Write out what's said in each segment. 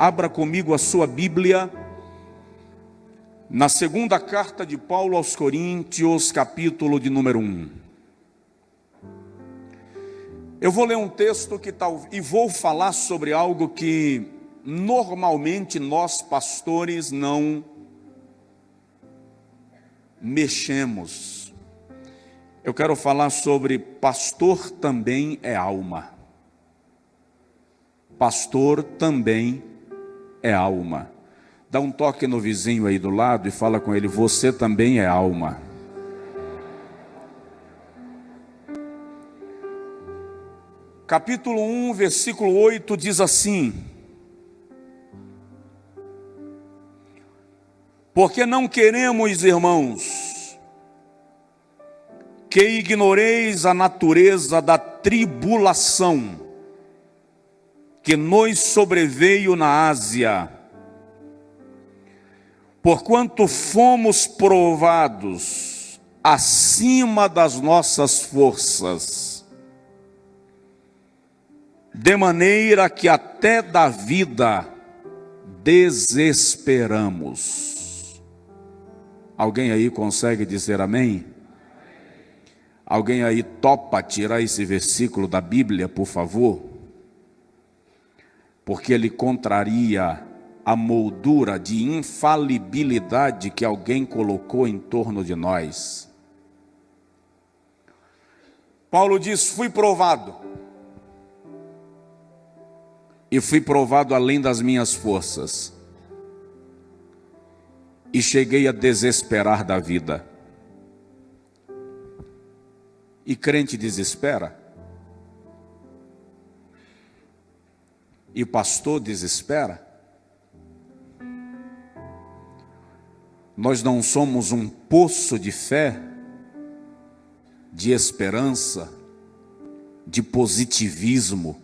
abra comigo a sua Bíblia na segunda carta de Paulo aos Coríntios, capítulo de número 1. Eu vou ler um texto e vou falar sobre algo que normalmente nós pastores não mexemos. Eu quero falar sobre pastor também é alma. Pastor também é alma. Dá um toque no vizinho aí do lado e fala com ele: você também é alma. Capítulo 1, versículo 8 diz assim: porque não queremos, irmãos, que ignoreis a natureza da tribulação que nos sobreveio na Ásia, porquanto fomos provados acima das nossas forças, de maneira que até da vida desesperamos. Alguém aí consegue dizer amém? Alguém aí topa tirar esse versículo da Bíblia, por favor? Porque ele contraria a moldura de infalibilidade que alguém colocou em torno de nós. Paulo diz: fui provado, e fui provado além das minhas forças, e cheguei a desesperar da vida. E crente desespera? E pastor desespera? Nós não somos um poço de fé, de esperança, de positivismo,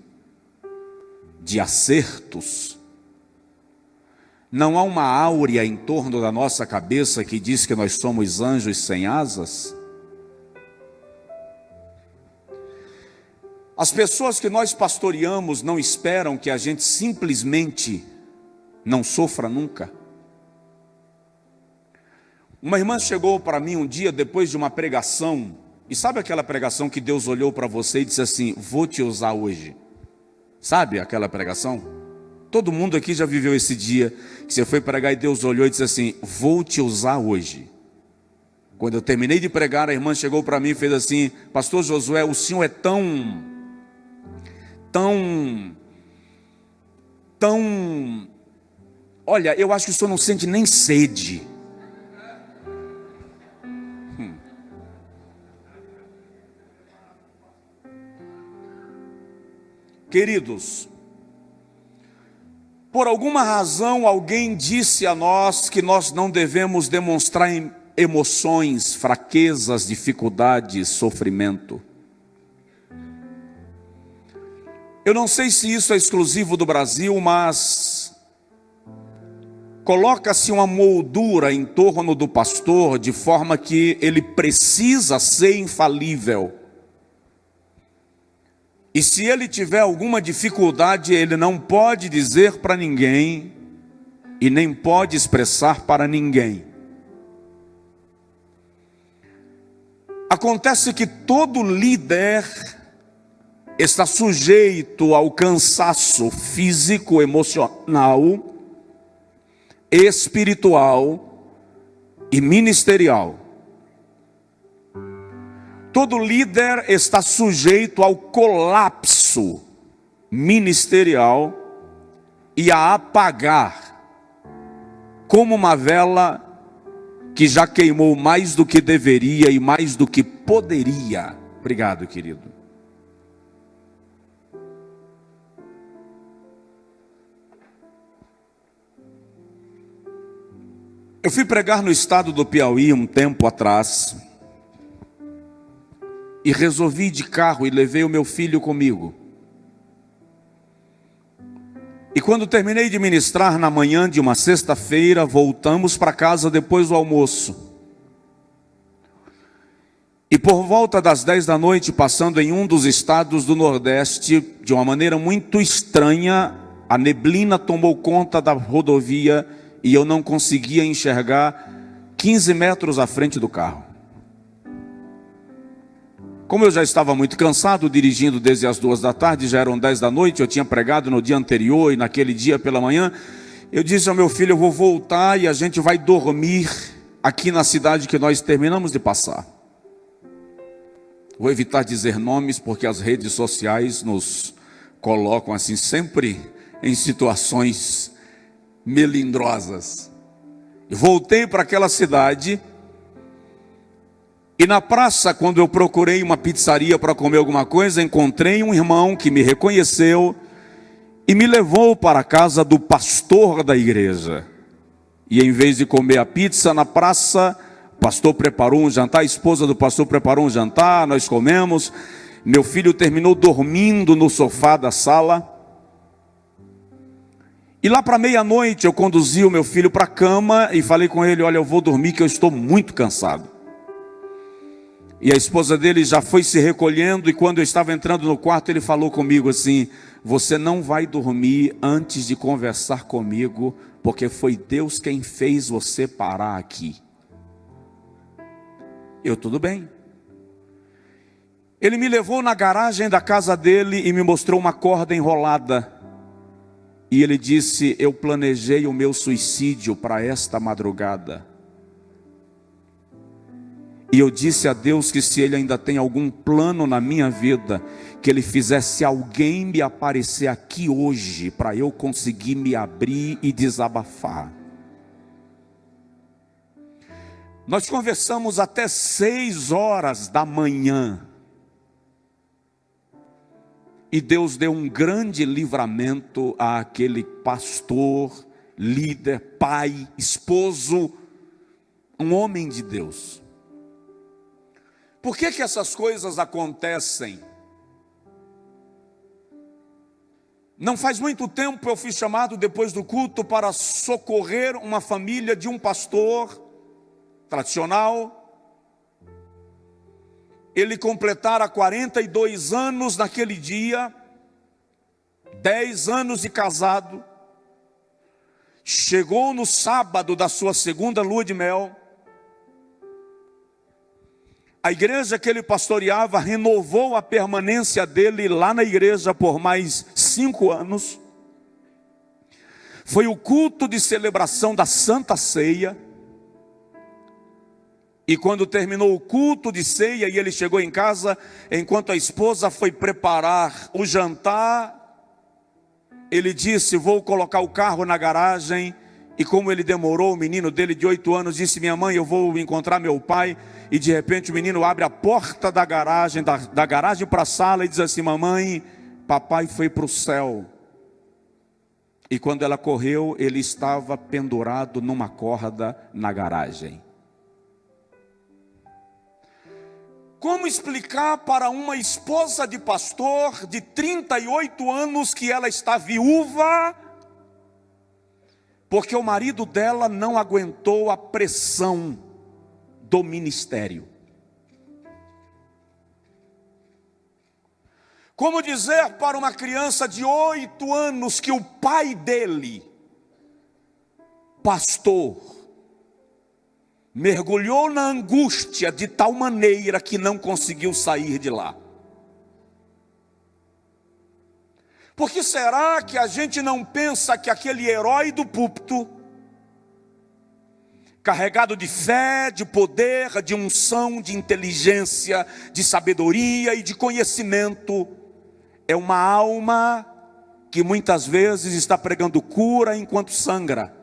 de acertos? Não há uma áurea em torno da nossa cabeça que diz que nós somos anjos sem asas? As pessoas que nós pastoreamos não esperam que a gente simplesmente não sofra nunca. Uma irmã chegou para mim um dia depois de uma pregação, e sabe aquela pregação que Deus olhou para você e disse assim: vou te usar hoje? Sabe aquela pregação? Todo mundo aqui já viveu esse dia que você foi pregar e Deus olhou e disse assim: vou te usar hoje. Quando eu terminei de pregar, a irmã chegou para mim e fez assim: pastor Josué, o senhor é tão, olha, eu acho que o senhor não sente nem sede. Queridos, por alguma razão alguém disse a nós que nós não devemos demonstrar emoções, fraquezas, dificuldades, sofrimento. Eu não sei se isso é exclusivo do Brasil, mas coloca-se uma moldura em torno do pastor de forma que ele precisa ser infalível. E se ele tiver alguma dificuldade, ele não pode dizer para ninguém e nem pode expressar para ninguém. Acontece que todo líder está sujeito ao cansaço físico, emocional, espiritual e ministerial. Todo líder está sujeito ao colapso ministerial e a apagar, como uma vela que já queimou mais do que deveria e mais do que poderia. Obrigado, querido. Eu fui pregar no estado do Piauí um tempo atrás e resolvi ir de carro e levei o meu filho comigo. E quando terminei de ministrar na manhã de uma sexta-feira, voltamos para casa depois do almoço. E por volta das 10 da noite, passando em um dos estados do Nordeste, de uma maneira muito estranha, A neblina tomou conta da rodovia e eu não conseguia enxergar 15 metros à frente do carro. Como eu já estava muito cansado, dirigindo desde as 2 da tarde, já eram 10 da noite, eu tinha pregado no dia anterior e naquele dia pela manhã, eu disse ao meu filho, eu vou voltar e a gente vai dormir aqui na cidade que nós terminamos de passar. Vou evitar dizer nomes, porque as redes sociais nos colocam assim sempre em situações melindrosas. Voltei para aquela cidade e na praça, quando eu procurei uma pizzaria para comer alguma coisa, encontrei um irmão que me reconheceu e me levou para a casa do pastor da igreja. E em vez de comer a pizza na praça, o pastor preparou um jantar, a esposa do pastor preparou um jantar, nós comemos. Meu filho terminou dormindo no sofá da sala. E lá para meia-noite eu conduzi o meu filho para a cama e falei com ele, olha, eu vou dormir que eu estou muito cansado. E a esposa dele já foi se recolhendo e quando eu estava entrando no quarto ele falou comigo assim, você não vai dormir antes de conversar comigo, porque foi Deus quem fez você parar aqui. Eu, tudo bem. Ele me levou na garagem da casa dele e me mostrou uma corda enrolada. E ele disse, eu planejei o meu suicídio para esta madrugada. E eu disse a Deus que se Ele ainda tem algum plano na minha vida, que Ele fizesse alguém me aparecer aqui hoje, para eu conseguir me abrir e desabafar. Nós conversamos até 6 horas da manhã. E Deus deu um grande livramento àquele pastor, líder, pai, esposo, um homem de Deus. Por que que essas coisas acontecem? Não faz muito tempo eu fui chamado depois do culto para socorrer uma família de um pastor tradicional. Ele completara 42 anos naquele dia, 10 anos de casado. Chegou no sábado da sua segunda lua de mel. A igreja que ele pastoreava renovou a permanência dele lá na igreja por mais 5 anos. Foi o culto de celebração da Santa Ceia. E quando terminou o culto de ceia e ele chegou em casa, enquanto a esposa foi preparar o jantar, ele disse, vou colocar o carro na garagem. E como ele demorou, o menino dele de 8 anos disse, minha mãe, eu vou encontrar meu pai. E de repente o menino abre a porta da garagem para a sala e diz assim, mamãe, papai foi para o céu. E quando ela correu, ele estava pendurado numa corda na garagem. Como explicar para uma esposa de pastor de 38 anos que ela está viúva, porque o marido dela não aguentou a pressão do ministério? Como dizer para uma criança de 8 anos que o pai dele, pastor, mergulhou na angústia de tal maneira que não conseguiu sair de lá? Por que será que a gente não pensa que aquele herói do púlpito, carregado de fé, de poder, de unção, de inteligência, de sabedoria e de conhecimento, é uma alma que muitas vezes está pregando cura enquanto sangra?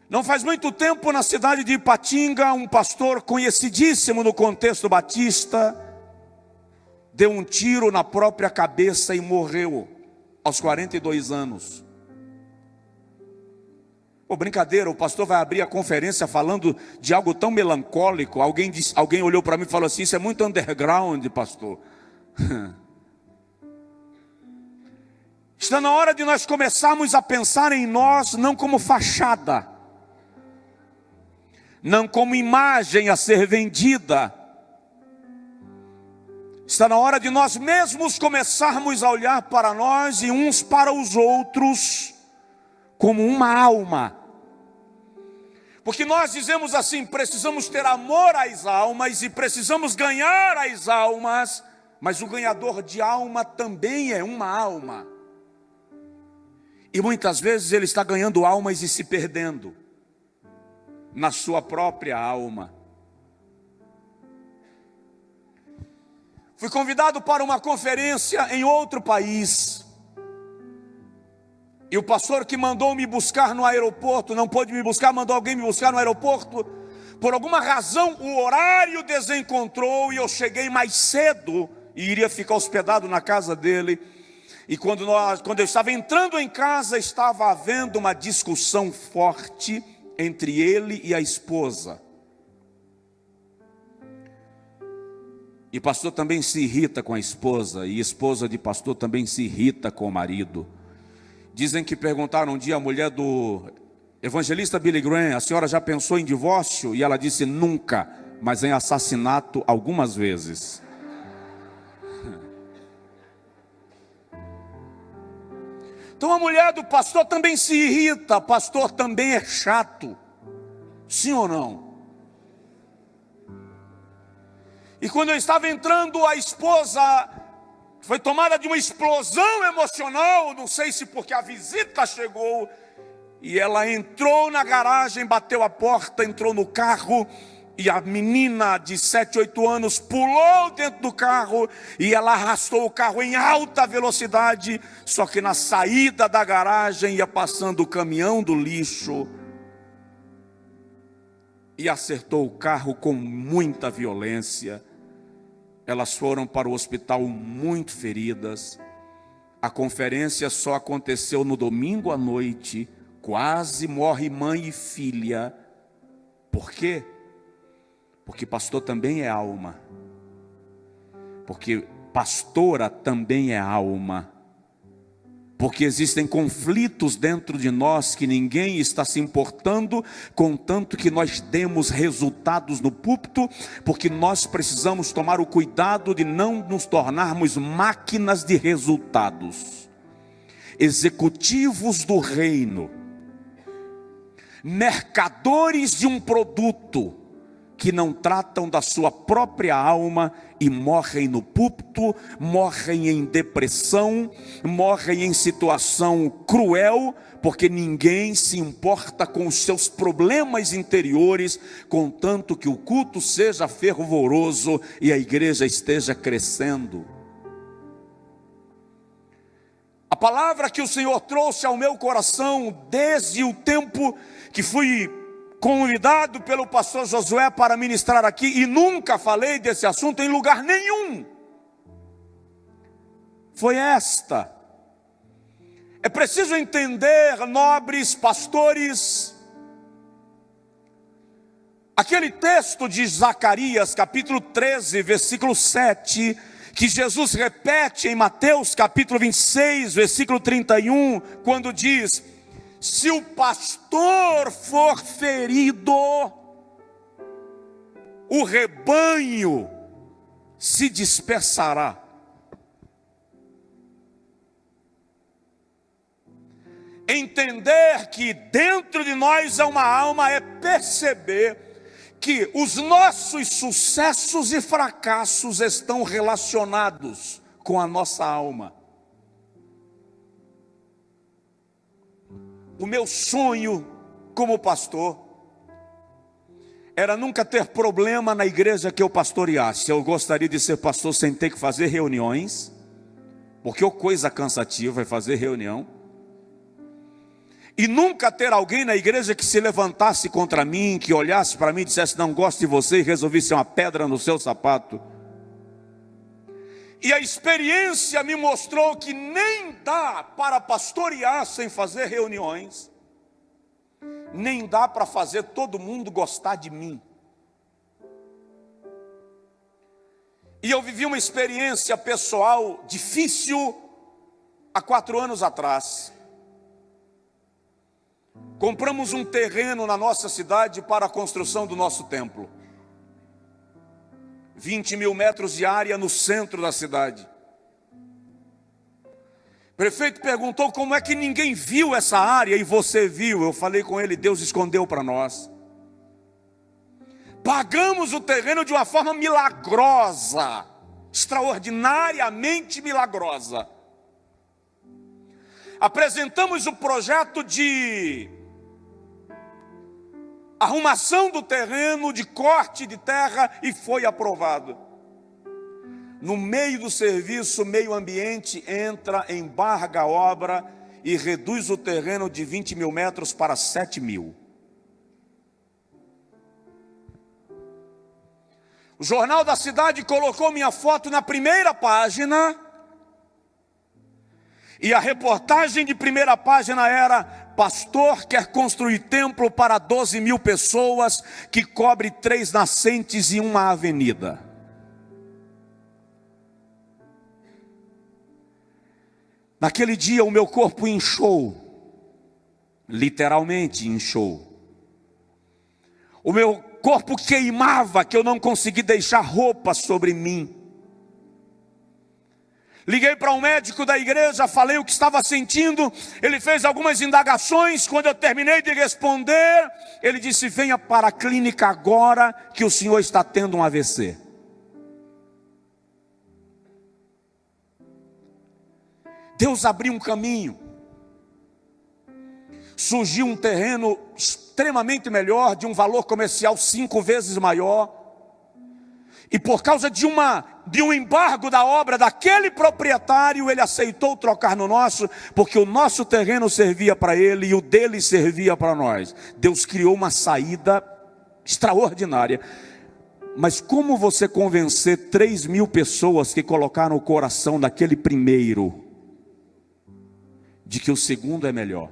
Não faz muito tempo, na cidade de Ipatinga, um pastor conhecidíssimo no contexto batista deu um tiro na própria cabeça e morreu aos 42 anos. Pô, brincadeira, o pastor vai abrir a conferência falando de algo tão melancólico. Alguém olhou para mim e falou assim, isso é muito underground, pastor. Está na hora de nós começarmos a pensar em nós não como fachada, não como imagem a ser vendida. Está na hora de nós mesmos começarmos a olhar para nós e uns para os outros como uma alma. Porque nós dizemos assim, precisamos ter amor às almas e precisamos ganhar as almas, mas o ganhador de alma também é uma alma. E muitas vezes ele está ganhando almas e se perdendo na sua própria alma. Fui convidado para uma conferência em outro país. E o pastor que mandou me buscar no aeroporto, não pôde me buscar, mandou alguém me buscar no aeroporto. Por alguma razão o horário desencontrou e eu cheguei mais cedo e iria ficar hospedado na casa dele. E quando eu estava entrando em casa, estava havendo uma discussão forte entre ele e a esposa. E pastor também se irrita com a esposa, e esposa de pastor também se irrita com o marido. Dizem que perguntaram um dia à mulher do evangelista Billy Graham: a senhora já pensou em divórcio? E ela disse: nunca, mas em assassinato algumas vezes. Então a mulher do pastor também se irrita, pastor também é chato. Sim ou não? E quando eu estava entrando, a esposa foi tomada de uma explosão emocional, não sei se porque a visita chegou, e ela entrou na garagem, bateu a porta, entrou no carro, e a menina de 7, 8 anos pulou dentro do carro, e ela arrastou o carro em alta velocidade, só que na saída da garagem ia passando o caminhão do lixo, e acertou o carro com muita violência. Elas foram para o hospital muito feridas. A conferência só aconteceu no domingo à noite. Quase morre mãe e filha. Por quê? Porque pastor também é alma. Porque pastora também é alma. Porque existem conflitos dentro de nós que ninguém está se importando, contanto que nós demos resultados no púlpito, porque nós precisamos tomar o cuidado de não nos tornarmos máquinas de resultados, executivos do reino, mercadores de um produto, que não tratam da sua própria alma e morrem no púlpito, morrem em depressão, morrem em situação cruel, porque ninguém se importa com os seus problemas interiores, contanto que o culto seja fervoroso e a igreja esteja crescendo. A palavra que o Senhor trouxe ao meu coração desde o tempo que fui convidado pelo pastor Josué para ministrar aqui, e nunca falei desse assunto em lugar nenhum, foi esta: é preciso entender, nobres pastores, aquele texto de Zacarias capítulo 13, versículo 7, que Jesus repete em Mateus capítulo 26, versículo 31, quando diz: se o pastor for ferido, o rebanho se dispersará. Entender que dentro de nós é uma alma é perceber que os nossos sucessos e fracassos estão relacionados com a nossa alma. O meu sonho como pastor era nunca ter problema na igreja que eu pastoreasse. Eu gostaria de ser pastor sem ter que fazer reuniões, porque é coisa cansativa é fazer reunião. E nunca ter alguém na igreja que se levantasse contra mim, que olhasse para mim e dissesse: não gosto de você, e resolvesse ser uma pedra no seu sapato. E a experiência me mostrou que nem dá para pastorear sem fazer reuniões, nem dá para fazer todo mundo gostar de mim. E eu vivi uma experiência pessoal difícil há 4 anos atrás. Compramos um terreno na nossa cidade para a construção do nosso templo. 20 mil metros de área no centro da cidade. O prefeito perguntou como é que ninguém viu essa área e você viu. Eu falei com ele, Deus escondeu para nós. Pagamos o terreno de uma forma milagrosa, extraordinariamente milagrosa. Apresentamos o projeto de arrumação do terreno, de corte de terra, e foi aprovado. No meio do serviço, o meio ambiente entra, embarga a obra e reduz o terreno de 20 mil metros para 7 mil. O jornal da cidade colocou minha foto na primeira página, e a reportagem de primeira página era: pastor quer construir templo para 12 mil pessoas, que cobre 3 nascentes e uma avenida. Naquele dia o meu corpo inchou, literalmente inchou. O meu corpo queimava, que eu não consegui deixar roupa sobre mim. Liguei para um médico da igreja, falei o que estava sentindo. Ele fez algumas indagações. Quando eu terminei de responder, ele disse: venha para a clínica agora, que o senhor está tendo um AVC. Deus abriu um caminho. Surgiu um terreno extremamente melhor, de um valor comercial 5 vezes maior. E por causa de um embargo da obra daquele proprietário, ele aceitou trocar no nosso, porque o nosso terreno servia para ele e o dele servia para nós. Deus criou uma saída extraordinária. Mas como você convencer 3 mil pessoas que colocaram o coração daquele primeiro de que o segundo é melhor?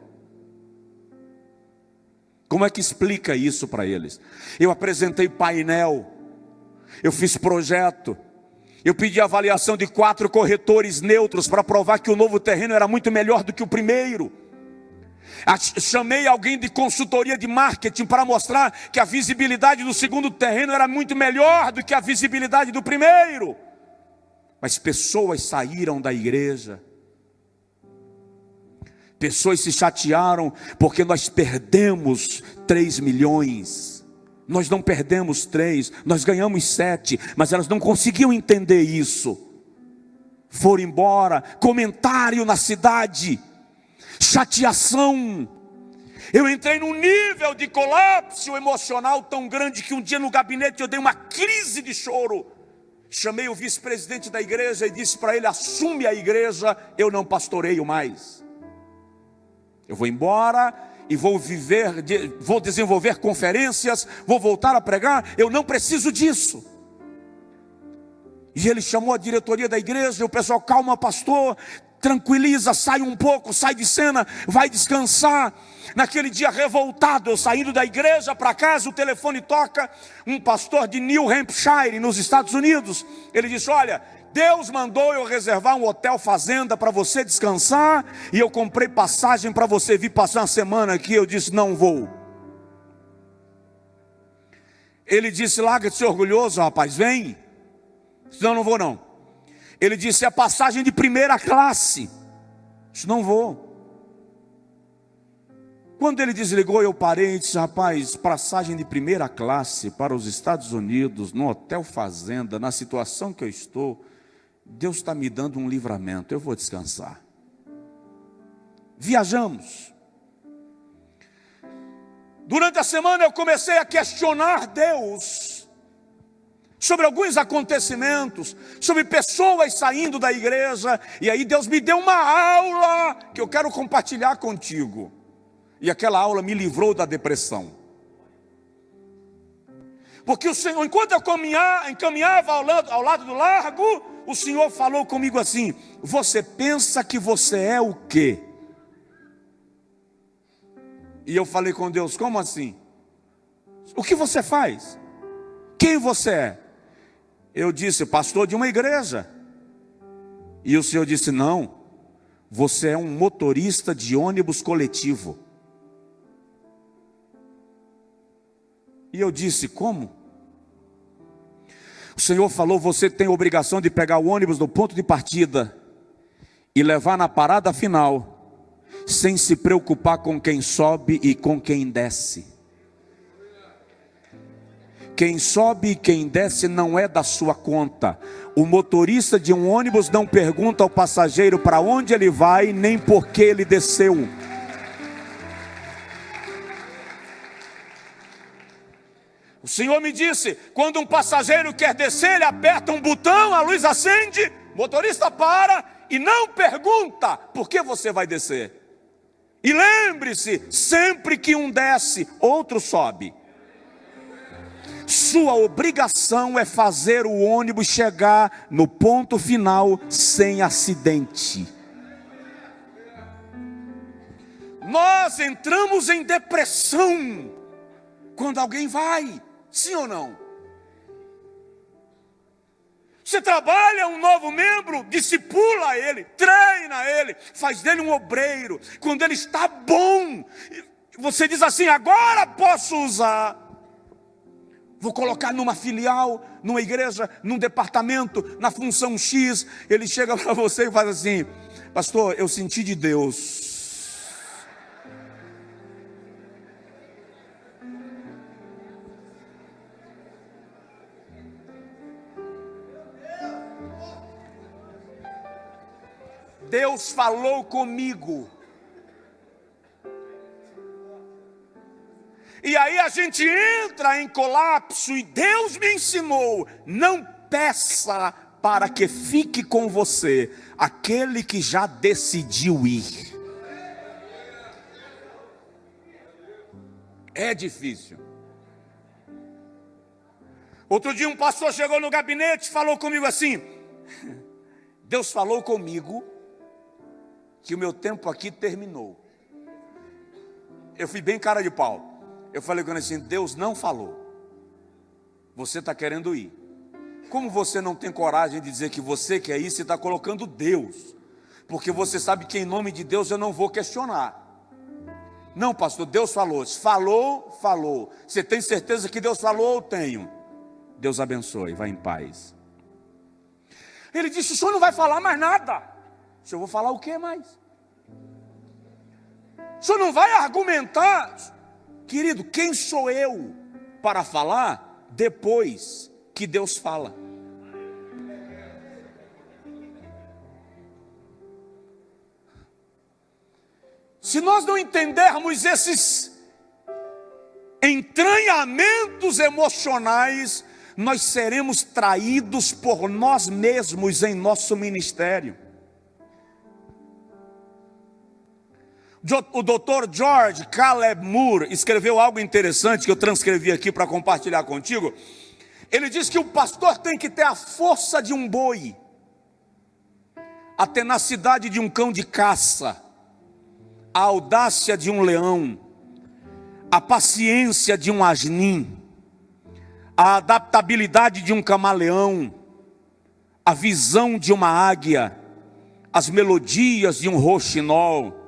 Como é que explica isso para eles? Eu apresentei painel, eu fiz projeto, eu pedi avaliação de 4 corretores neutros para provar que o novo terreno era muito melhor do que o primeiro. Chamei alguém de consultoria de marketing para mostrar que a visibilidade do segundo terreno era muito melhor do que a visibilidade do primeiro. Mas pessoas saíram da igreja. Pessoas se chatearam porque nós perdemos 3 milhões. Nós não perdemos 3, nós ganhamos 7, mas elas não conseguiam entender isso. Foram embora, comentário na cidade, chateação. Eu entrei num nível de colapso emocional tão grande que um dia no gabinete eu dei uma crise de choro. Chamei o vice-presidente da igreja e disse para ele: assume a igreja, eu não pastoreio mais. Eu vou embora e vou desenvolver conferências, vou voltar a pregar, eu não preciso disso. E ele chamou a diretoria da igreja, e o pessoal: calma, pastor, tranquiliza, sai um pouco, sai de cena, vai descansar. Naquele dia revoltado, eu saindo da igreja para casa, o telefone toca, um pastor de New Hampshire, nos Estados Unidos. Ele disse: olha, Deus mandou eu reservar um hotel fazenda para você descansar, e eu comprei passagem para você vir passar uma semana aqui. Eu disse: não vou. Ele disse: larga de ser orgulhoso, rapaz, vem. Senão não vou não. Ele disse: é passagem de primeira classe. Eu disse: não vou. Quando ele desligou, eu parei e disse: rapaz, passagem de primeira classe para os Estados Unidos, no hotel fazenda, na situação que eu estou, Deus está me dando um livramento, eu vou descansar. Viajamos. Durante a semana eu comecei a questionar Deus sobre alguns acontecimentos, sobre pessoas saindo da igreja. E aí Deus me deu uma aula que eu quero compartilhar contigo. E aquela aula me livrou da depressão. Porque o Senhor, enquanto eu encaminhava ao lado do largo, o Senhor falou comigo assim: você pensa que você é o quê? E eu falei com Deus: como assim? O que você faz? Quem você é? Eu disse: pastor de uma igreja. E o Senhor disse: não, você é um motorista de ônibus coletivo. E eu disse: como? O Senhor falou: você tem a obrigação de pegar o ônibus do ponto de partida e levar na parada final, sem se preocupar com quem sobe e com quem desce. Quem sobe e quem desce não é da sua conta. O motorista de um ônibus não pergunta ao passageiro para onde ele vai, nem por que ele desceu. O Senhor me disse: quando um passageiro quer descer, ele aperta um botão, a luz acende, o motorista para e não pergunta por que você vai descer. E lembre-se, sempre que um desce, outro sobe. Sua obrigação é fazer o ônibus chegar no ponto final sem acidente. Nós entramos em depressão quando alguém vai, sim ou não? Você trabalha um novo membro, discipula ele, treina ele, faz dele um obreiro. Quando ele está bom, você diz assim: agora posso usar. Vou colocar numa filial, numa igreja, num departamento, na função X. Ele chega para você e faz assim: pastor, eu senti de Deus. Deus falou comigo. E aí a gente entra em colapso, e Deus me ensinou: não peça para que fique com você aquele que já decidiu ir. É difícil. Outro dia um pastor chegou no gabinete e falou comigo assim: Deus falou comigo que o meu tempo aqui terminou. Eu fui bem cara de pau. Eu falei com ele assim: Deus não falou. Você está querendo ir. Como você não tem coragem de dizer que você quer ir, você está colocando Deus. Porque você sabe que em nome de Deus eu não vou questionar. Não, pastor, Deus falou. Falou, falou. Você tem certeza que Deus falou? Eu tenho. Deus abençoe, vá em paz. Ele disse: o senhor não vai falar mais nada. Eu vou falar o que mais? O senhor não vai argumentar? Querido, quem sou eu para falar depois que Deus fala? Se nós não entendermos esses entranhamentos emocionais, nós seremos traídos por nós mesmos em nosso ministério. O Dr. George Caleb Moore escreveu algo interessante que eu transcrevi aqui para compartilhar contigo. Ele diz que o pastor tem que ter a força de um boi, a tenacidade de um cão de caça, a audácia de um leão, a paciência de um asnim, a adaptabilidade de um camaleão, a visão de uma águia, as melodias de um roxinol,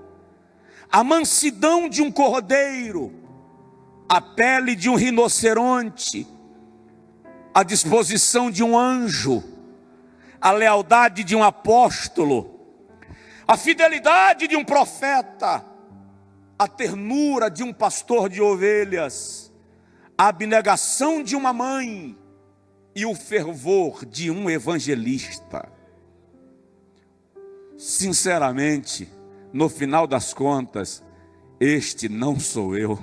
a mansidão de um cordeiro, a pele de um rinoceronte, a disposição de um anjo, a lealdade de um apóstolo, a fidelidade de um profeta, a ternura de um pastor de ovelhas, a abnegação de uma mãe e o fervor de um evangelista. Sinceramente, no final das contas, este não sou eu.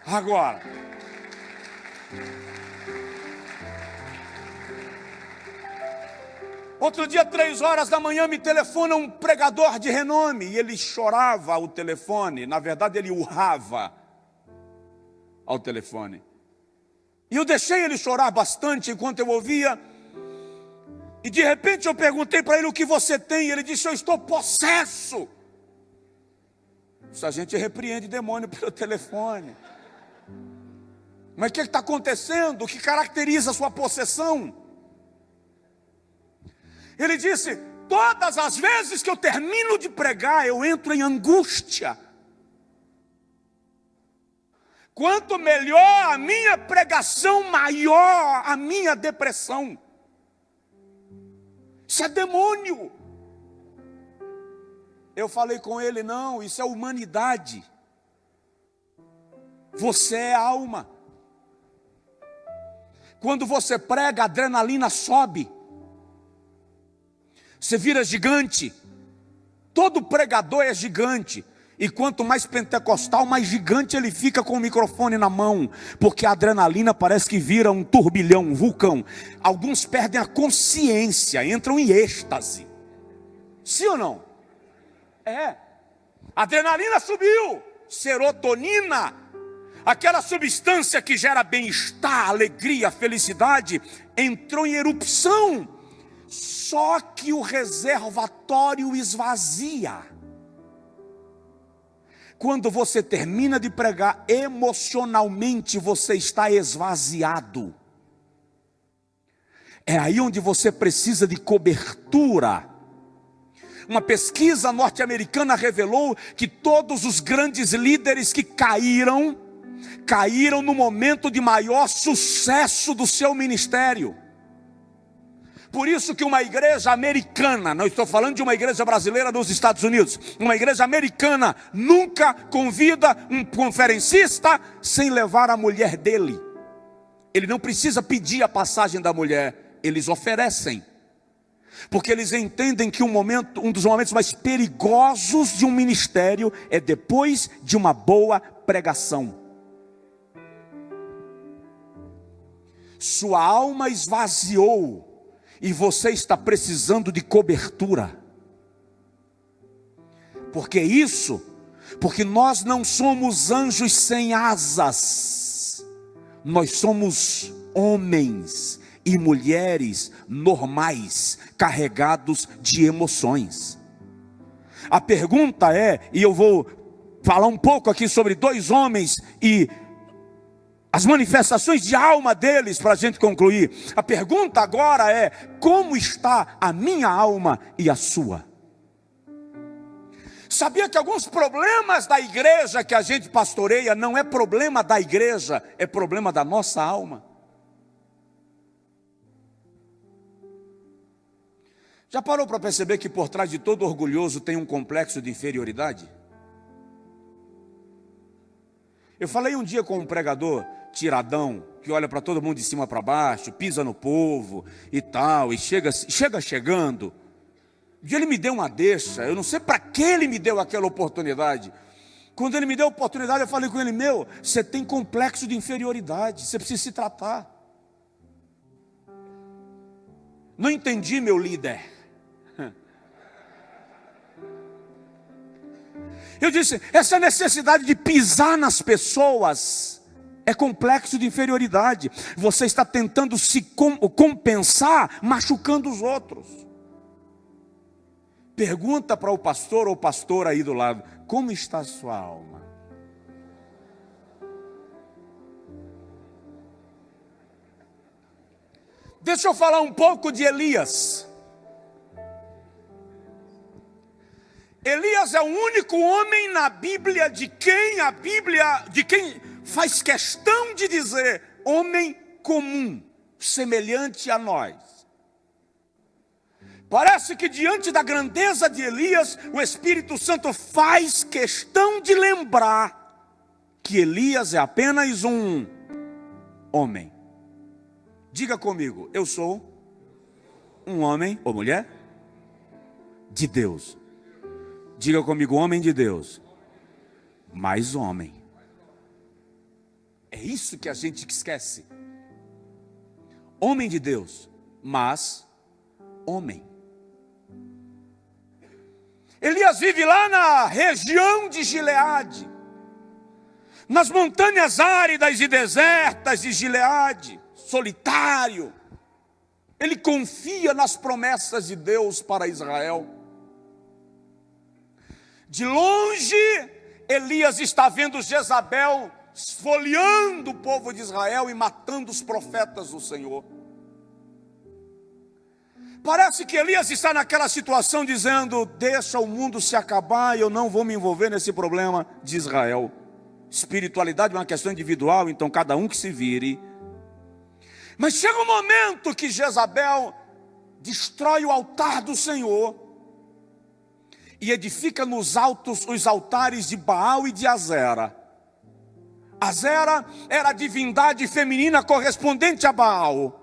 Agora, outro dia, 3h me telefona um pregador de renome, e ele chorava ao telefone. Na verdade, ele urrava ao telefone. E eu deixei ele chorar bastante enquanto eu ouvia. E de repente eu perguntei para ele: o que você tem? E ele disse: eu estou possesso. Se a gente repreende demônio pelo telefone. Mas o que está acontecendo? O que caracteriza a sua possessão? Ele disse: todas as vezes que eu termino de pregar, eu entro em angústia. Quanto melhor a minha pregação, maior a minha depressão. Isso é demônio. Eu falei com ele, não, isso é humanidade. Você é alma. Quando você prega, a adrenalina sobe. Você vira gigante. Todo pregador é gigante. E quanto mais pentecostal, mais gigante ele fica com o microfone na mão. Porque a adrenalina parece que vira um turbilhão, um vulcão. Alguns perdem a consciência, entram em êxtase. Sim ou não? É. A adrenalina subiu. Serotonina, aquela substância que gera bem-estar, alegria, felicidade, entrou em erupção. Só que o reservatório esvazia. Quando você termina de pregar, emocionalmente você está esvaziado. É aí onde você precisa de cobertura. Uma pesquisa norte-americana revelou que todos os grandes líderes que caíram no momento de maior sucesso do seu ministério. Por isso que uma igreja americana, não estou falando de uma igreja brasileira nos Estados Unidos, uma igreja americana nunca convida um conferencista sem levar a mulher dele. Ele não precisa pedir a passagem da mulher, eles oferecem. Porque eles entendem que um dos momentos mais perigosos de um ministério é depois de uma boa pregação. Sua alma esvaziou e você está precisando de cobertura. Porque nós não somos anjos sem asas. Nós somos homens e mulheres normais, carregados de emoções. A pergunta é, e eu vou falar um pouco aqui sobre dois homens e as manifestações de alma deles para a gente concluir. A pergunta agora é: como está a minha alma e a sua? Sabia que alguns problemas da igreja que a gente pastoreia não é problema da igreja, é problema da nossa alma? Já parou para perceber que por trás de todo orgulhoso tem um complexo de inferioridade? Eu falei um dia com um pregador tiradão, que olha para todo mundo de cima para baixo, pisa no povo e tal, e chega chegando. Um dia ele me deu uma deixa, eu não sei para que ele me deu aquela oportunidade. Quando ele me deu a oportunidade, eu falei com ele: você tem complexo de inferioridade, você precisa se tratar. Não entendi, meu líder. Eu disse, essa necessidade de pisar nas pessoas é complexo de inferioridade. Você está tentando se compensar machucando os outros. Pergunta para o pastor ou pastora aí do lado: como está a sua alma? Deixa eu falar um pouco de Elias. Elias é o único homem na Bíblia de quem faz questão de dizer homem comum, semelhante a nós. Parece que diante da grandeza de Elias, o Espírito Santo faz questão de lembrar que Elias é apenas um homem. Diga comigo: eu sou um homem ou mulher de Deus. Diga comigo: homem de Deus, mais homem. É isso que a gente esquece. Homem de Deus, mas homem. Elias vive lá na região de Gileade, nas montanhas áridas e desertas de Gileade, solitário. Ele confia nas promessas de Deus para Israel. De longe, Elias está vendo Jezabel esfoliando o povo de Israel e matando os profetas do Senhor. Parece que Elias está naquela situação dizendo: deixa o mundo se acabar, eu não vou me envolver nesse problema de Israel. Espiritualidade é uma questão individual, então cada um que se vire. Mas chega um momento que Jezabel destrói o altar do Senhor e edifica nos altos os altares de Baal e de Azera. Azera era a divindade feminina correspondente a Baal,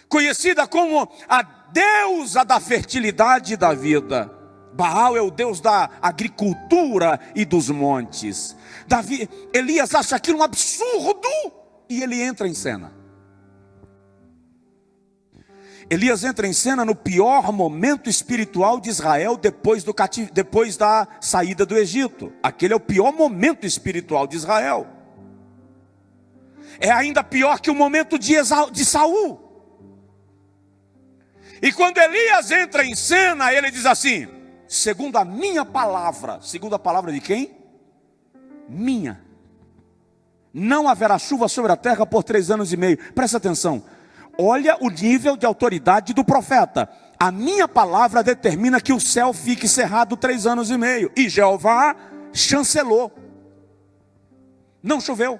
conhecida como a deusa da fertilidade e da vida. Baal é o deus da agricultura e dos montes. Elias acha aquilo um absurdo e ele entra em cena. Elias entra em cena no pior momento espiritual de Israel depois da saída do Egito. Aquele é o pior momento espiritual de Israel. É ainda pior que o momento de Saul. E quando Elias entra em cena, ele diz assim: segundo a minha palavra. Segundo a palavra de quem? Minha. Não haverá chuva sobre a terra por 3 anos e meio. Presta atenção. Olha o nível de autoridade do profeta. A minha palavra determina que o céu fique cerrado 3 anos e meio. E Jeová chancelou. Não choveu.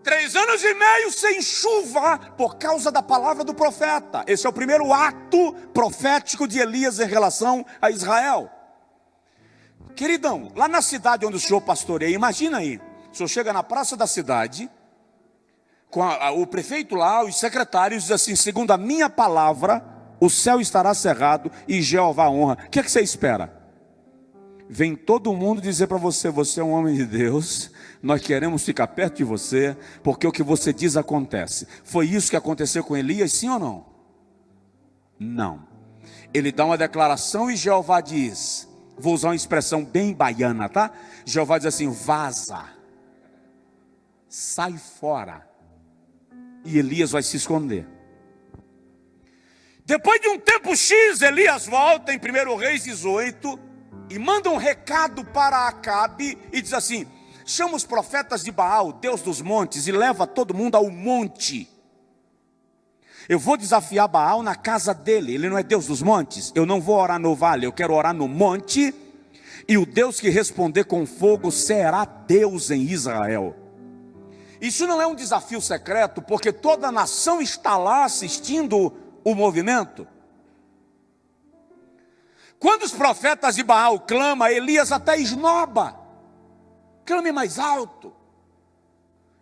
3 anos e meio sem chuva por causa da palavra do profeta. Esse é o primeiro ato profético de Elias em relação a Israel. Queridão, lá na cidade onde o senhor pastoreia, imagina aí, o senhor chega na praça da cidade, com o prefeito lá, os secretários, diz assim: segundo a minha palavra, o céu estará cerrado e Jeová honra. O que é que você espera? Vem todo mundo dizer para você: você é um homem de Deus, nós queremos ficar perto de você, porque o que você diz acontece. Foi isso que aconteceu com Elias, sim ou não? Não. Ele dá uma declaração e Jeová diz, vou usar uma expressão bem baiana, tá? Jeová diz assim: vaza, sai fora. E Elias vai se esconder. Depois de um tempo X, Elias volta em 1 Reis 18 e manda um recado para Acabe e diz assim: chama os profetas de Baal, Deus dos montes, e leva todo mundo ao monte. Eu vou desafiar Baal na casa dele. Ele não é Deus dos montes. Eu não vou orar no vale, eu quero orar no monte. E o Deus que responder com fogo será Deus em Israel. Isso não é um desafio secreto, porque toda a nação está lá assistindo o movimento. Quando os profetas de Baal clamam, Elias até esnoba. Clame mais alto.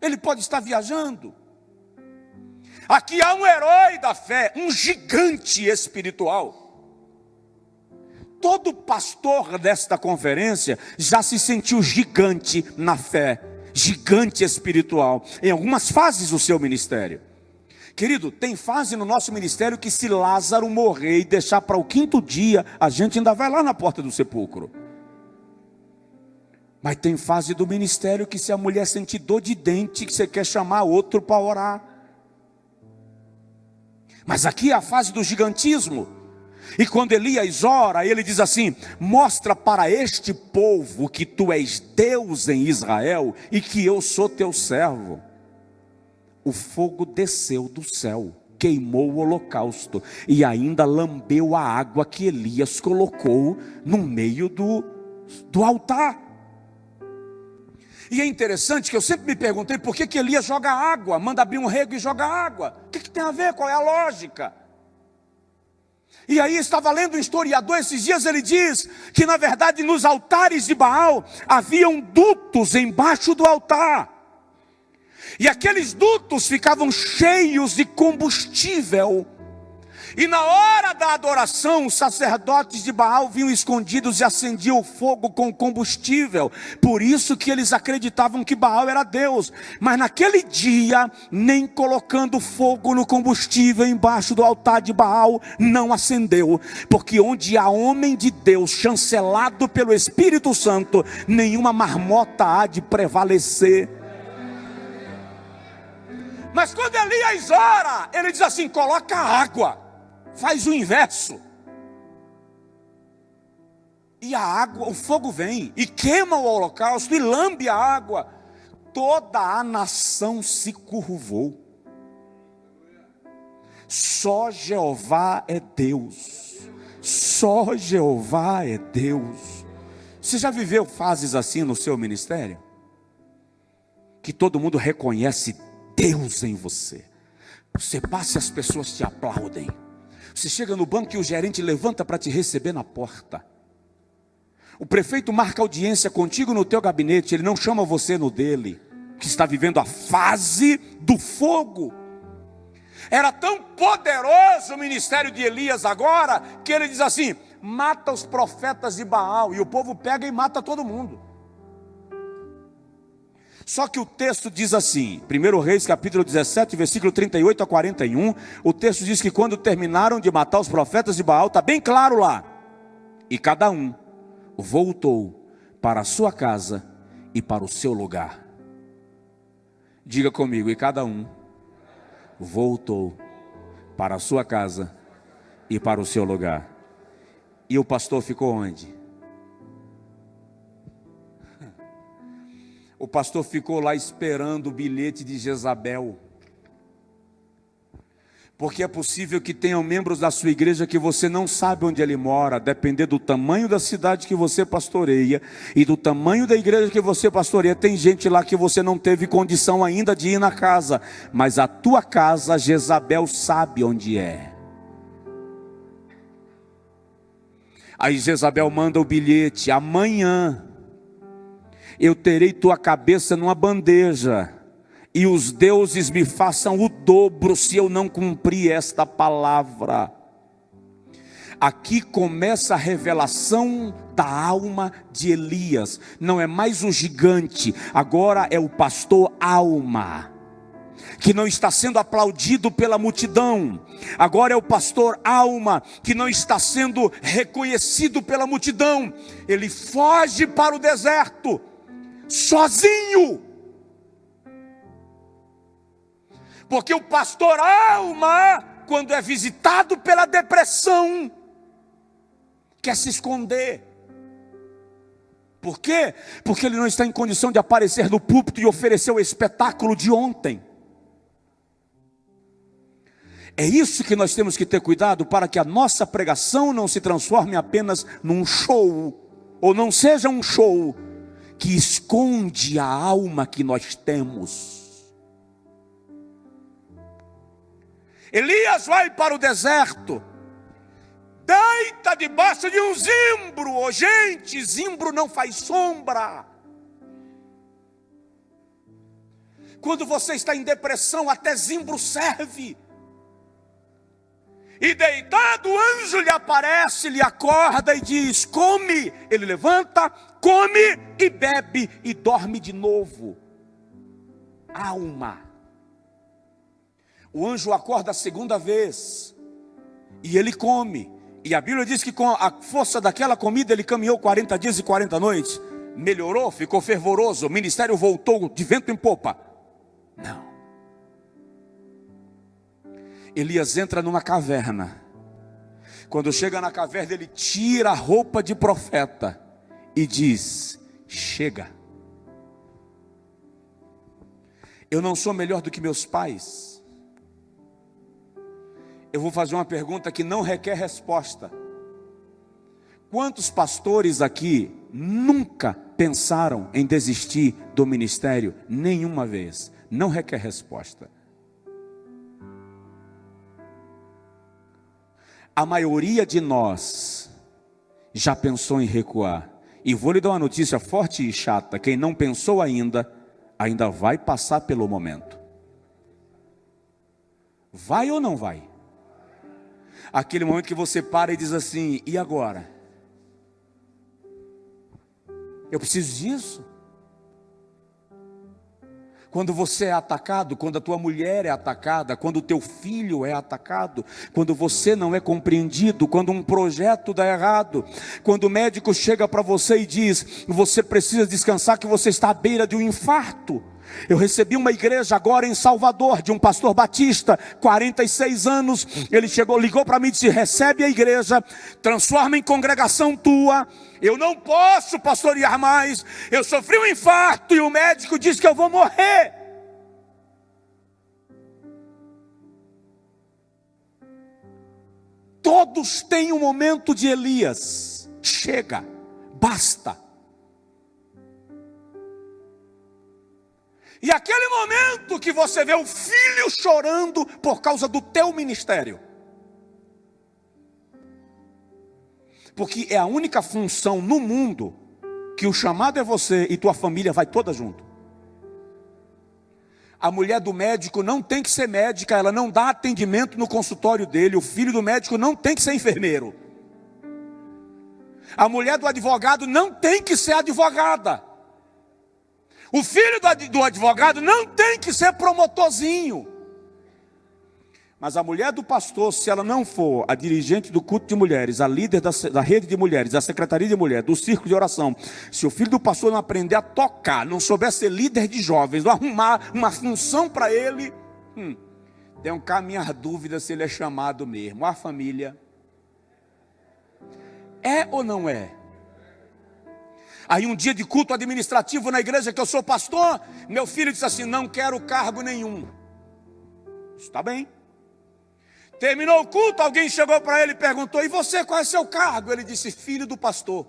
Ele pode estar viajando. Aqui há um herói da fé, um gigante espiritual. Todo pastor desta conferência já se sentiu gigante na fé, gigante espiritual, em algumas fases do seu ministério. Querido, tem fase no nosso ministério que se Lázaro morrer e deixar para o 5º dia, a gente ainda vai lá na porta do sepulcro. Mas tem fase do ministério que se a mulher sentir dor de dente, que você quer chamar outro para orar. Mas aqui é a fase do gigantismo. E quando Elias ora, ele diz assim: mostra para este povo que tu és Deus em Israel e que eu sou teu servo. O fogo desceu do céu, queimou o holocausto e ainda lambeu a água que Elias colocou no meio do altar. E é interessante que eu sempre me perguntei por que Elias joga água, manda abrir um rego e joga água. O que tem a ver? Qual é a lógica? E aí estava lendo um historiador esses dias, ele diz que na verdade nos altares de Baal haviam dutos embaixo do altar. E aqueles dutos ficavam cheios de combustível. E na hora da adoração, os sacerdotes de Baal vinham escondidos e acendiam o fogo com combustível. Por isso que eles acreditavam que Baal era Deus. Mas naquele dia, nem colocando fogo no combustível embaixo do altar de Baal, não acendeu. Porque onde há homem de Deus chancelado pelo Espírito Santo, nenhuma marmota há de prevalecer. Mas quando Elias ora, ele diz assim: coloca água. Faz o inverso. E a água, o fogo vem e queima o holocausto e lambe a água. Toda a nação se curvou. Só Jeová é Deus. Só Jeová é Deus. Você já viveu fases assim no seu ministério? Que todo mundo reconhece Deus em você. Você passa e as pessoas te aplaudem. Você chega no banco e o gerente levanta para te receber na porta. O prefeito marca audiência contigo no teu gabinete, ele não chama você no dele, que está vivendo a fase do fogo. Era tão poderoso o ministério de Elias agora, que ele diz assim: mata os profetas de Baal, e o povo pega e mata todo mundo. Só que o texto diz assim, 1 Reis capítulo 17, versículo 38 a 41, o texto diz que quando terminaram de matar os profetas de Baal, está bem claro lá, e cada um voltou para a sua casa e para o seu lugar. Diga comigo, e cada um voltou para a sua casa e para o seu lugar. E o pastor ficou onde? O pastor ficou lá esperando o bilhete de Jezabel. Porque é possível que tenham membros da sua igreja que você não sabe onde ele mora, depender do tamanho da cidade que você pastoreia e do tamanho da igreja que você pastoreia. Tem gente lá que você não teve condição ainda de ir na casa, mas a tua casa, Jezabel sabe onde é. Aí Jezabel manda o bilhete: amanhã eu terei tua cabeça numa bandeja, e os deuses me façam o dobro se eu não cumprir esta palavra. Aqui começa a revelação da alma de Elias. Não é mais o gigante, agora é o pastor alma, que não está sendo aplaudido pela multidão. Agora é o pastor alma, que não está sendo reconhecido pela multidão. Ele foge para o deserto, sozinho. Porque o pastor alma, quando é visitado pela depressão, quer se esconder. Por quê? Porque ele não está em condição de aparecer no púlpito e oferecer o espetáculo de ontem. É isso que nós temos que ter cuidado, para que a nossa pregação não se transforme apenas num show, ou não seja um show que esconde a alma que nós temos. Elias vai para o deserto, deita debaixo de um zimbro. Oh, gente, zimbro não faz sombra. Quando você está em depressão, até zimbro serve. E deitado, o anjo lhe aparece, lhe acorda e diz: come. Ele levanta, come e bebe e dorme de novo. Alma. O anjo acorda a segunda vez e ele come. E a Bíblia diz que com a força daquela comida ele caminhou 40 dias e 40 noites. Melhorou, ficou fervoroso, o ministério voltou de vento em popa. Não. Elias entra numa caverna. Quando chega na caverna, ele tira a roupa de profeta e diz: chega. Eu não sou melhor do que meus pais. Eu vou fazer uma pergunta que não requer resposta. Quantos pastores aqui nunca pensaram em desistir do ministério? Nenhuma vez. Não requer resposta. A maioria de nós já pensou em recuar. E vou lhe dar uma notícia forte e chata: quem não pensou ainda vai passar pelo momento. Vai ou não vai? Aquele momento que você para e diz assim: e agora? Eu preciso disso. Quando você é atacado, quando a tua mulher é atacada, quando o teu filho é atacado, quando você não é compreendido, quando um projeto dá errado, quando o médico chega para você e diz: você precisa descansar, que você está à beira de um infarto. Eu recebi uma igreja agora em Salvador, de um pastor batista, 46 anos, ele ligou para mim e disse: recebe a igreja, transforma em congregação tua. Eu não posso pastorear mais, eu sofri um infarto e o médico disse que eu vou morrer. Todos têm um momento de Elias: chega, basta, E aquele momento que você vê o filho chorando por causa do teu ministério. Porque é a única função no mundo que o chamado é você e tua família vai toda junto. A mulher do médico não tem que ser médica, ela não dá atendimento no consultório dele. O filho do médico não tem que ser enfermeiro. A mulher do advogado não tem que ser advogada. O filho do advogado não tem que ser promotorzinho. Mas a mulher do pastor, se ela não for a dirigente do culto de mulheres, a líder da rede de mulheres, da secretaria de mulheres, do círculo de oração, se o filho do pastor não aprender a tocar, não souber ser líder de jovens, não arrumar uma função para ele, tenho cá minhas dúvidas se ele é chamado mesmo. A família é ou não é? Aí um dia de culto administrativo na igreja que eu sou pastor, meu filho disse assim: não quero cargo nenhum. Está bem. Terminou o culto, alguém chegou para ele e perguntou: e você, qual é o seu cargo? Ele disse: filho do pastor.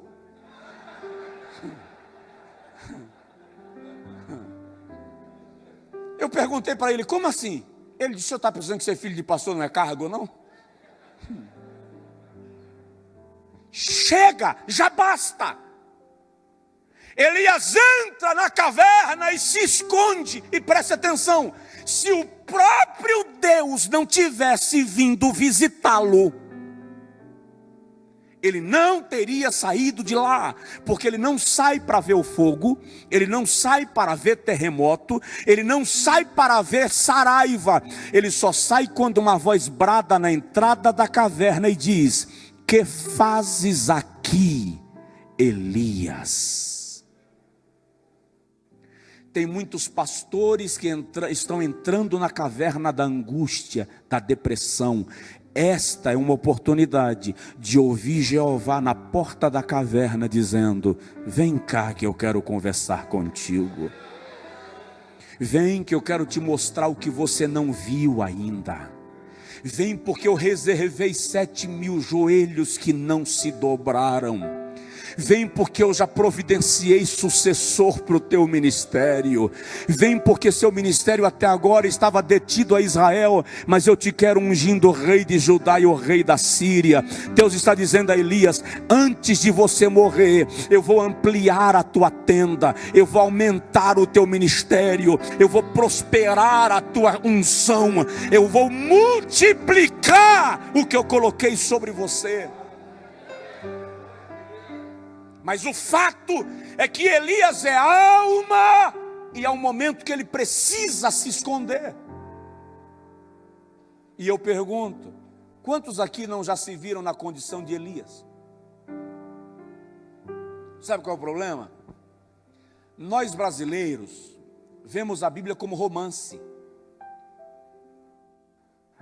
Eu perguntei para ele: como assim? Ele disse: o senhor está pensando que ser filho de pastor não é cargo, não? Chega, já basta. Elias entra na caverna e se esconde. E preste atenção: se o próprio Deus não tivesse vindo visitá-lo, ele não teria saído de lá. Porque ele não sai para ver o fogo, ele não sai para ver terremoto, ele não sai para ver saraiva. Ele só sai quando uma voz brada na entrada da caverna e diz: que fazes aqui, Elias? Tem muitos pastores que estão entrando na caverna da angústia, da depressão. Esta é uma oportunidade de ouvir Jeová na porta da caverna dizendo: vem cá que eu quero conversar contigo. Vem que eu quero te mostrar o que você não viu ainda. Vem porque eu reservei 7.000 joelhos que não se dobraram. Vem porque eu já providenciei sucessor para o teu ministério. Vem porque seu ministério até agora estava detido a Israel, mas eu te quero ungindo o rei de Judá e o rei da Síria. Deus está dizendo a Elias: antes de você morrer, eu vou ampliar a tua tenda, eu vou aumentar o teu ministério, eu vou prosperar a tua unção, eu vou multiplicar o que eu coloquei sobre você. Mas o fato é que Elias é alma, e é um momento que ele precisa se esconder. E eu pergunto: quantos aqui não já se viram na condição de Elias? Sabe qual é o problema? Nós brasileiros vemos a Bíblia como romance.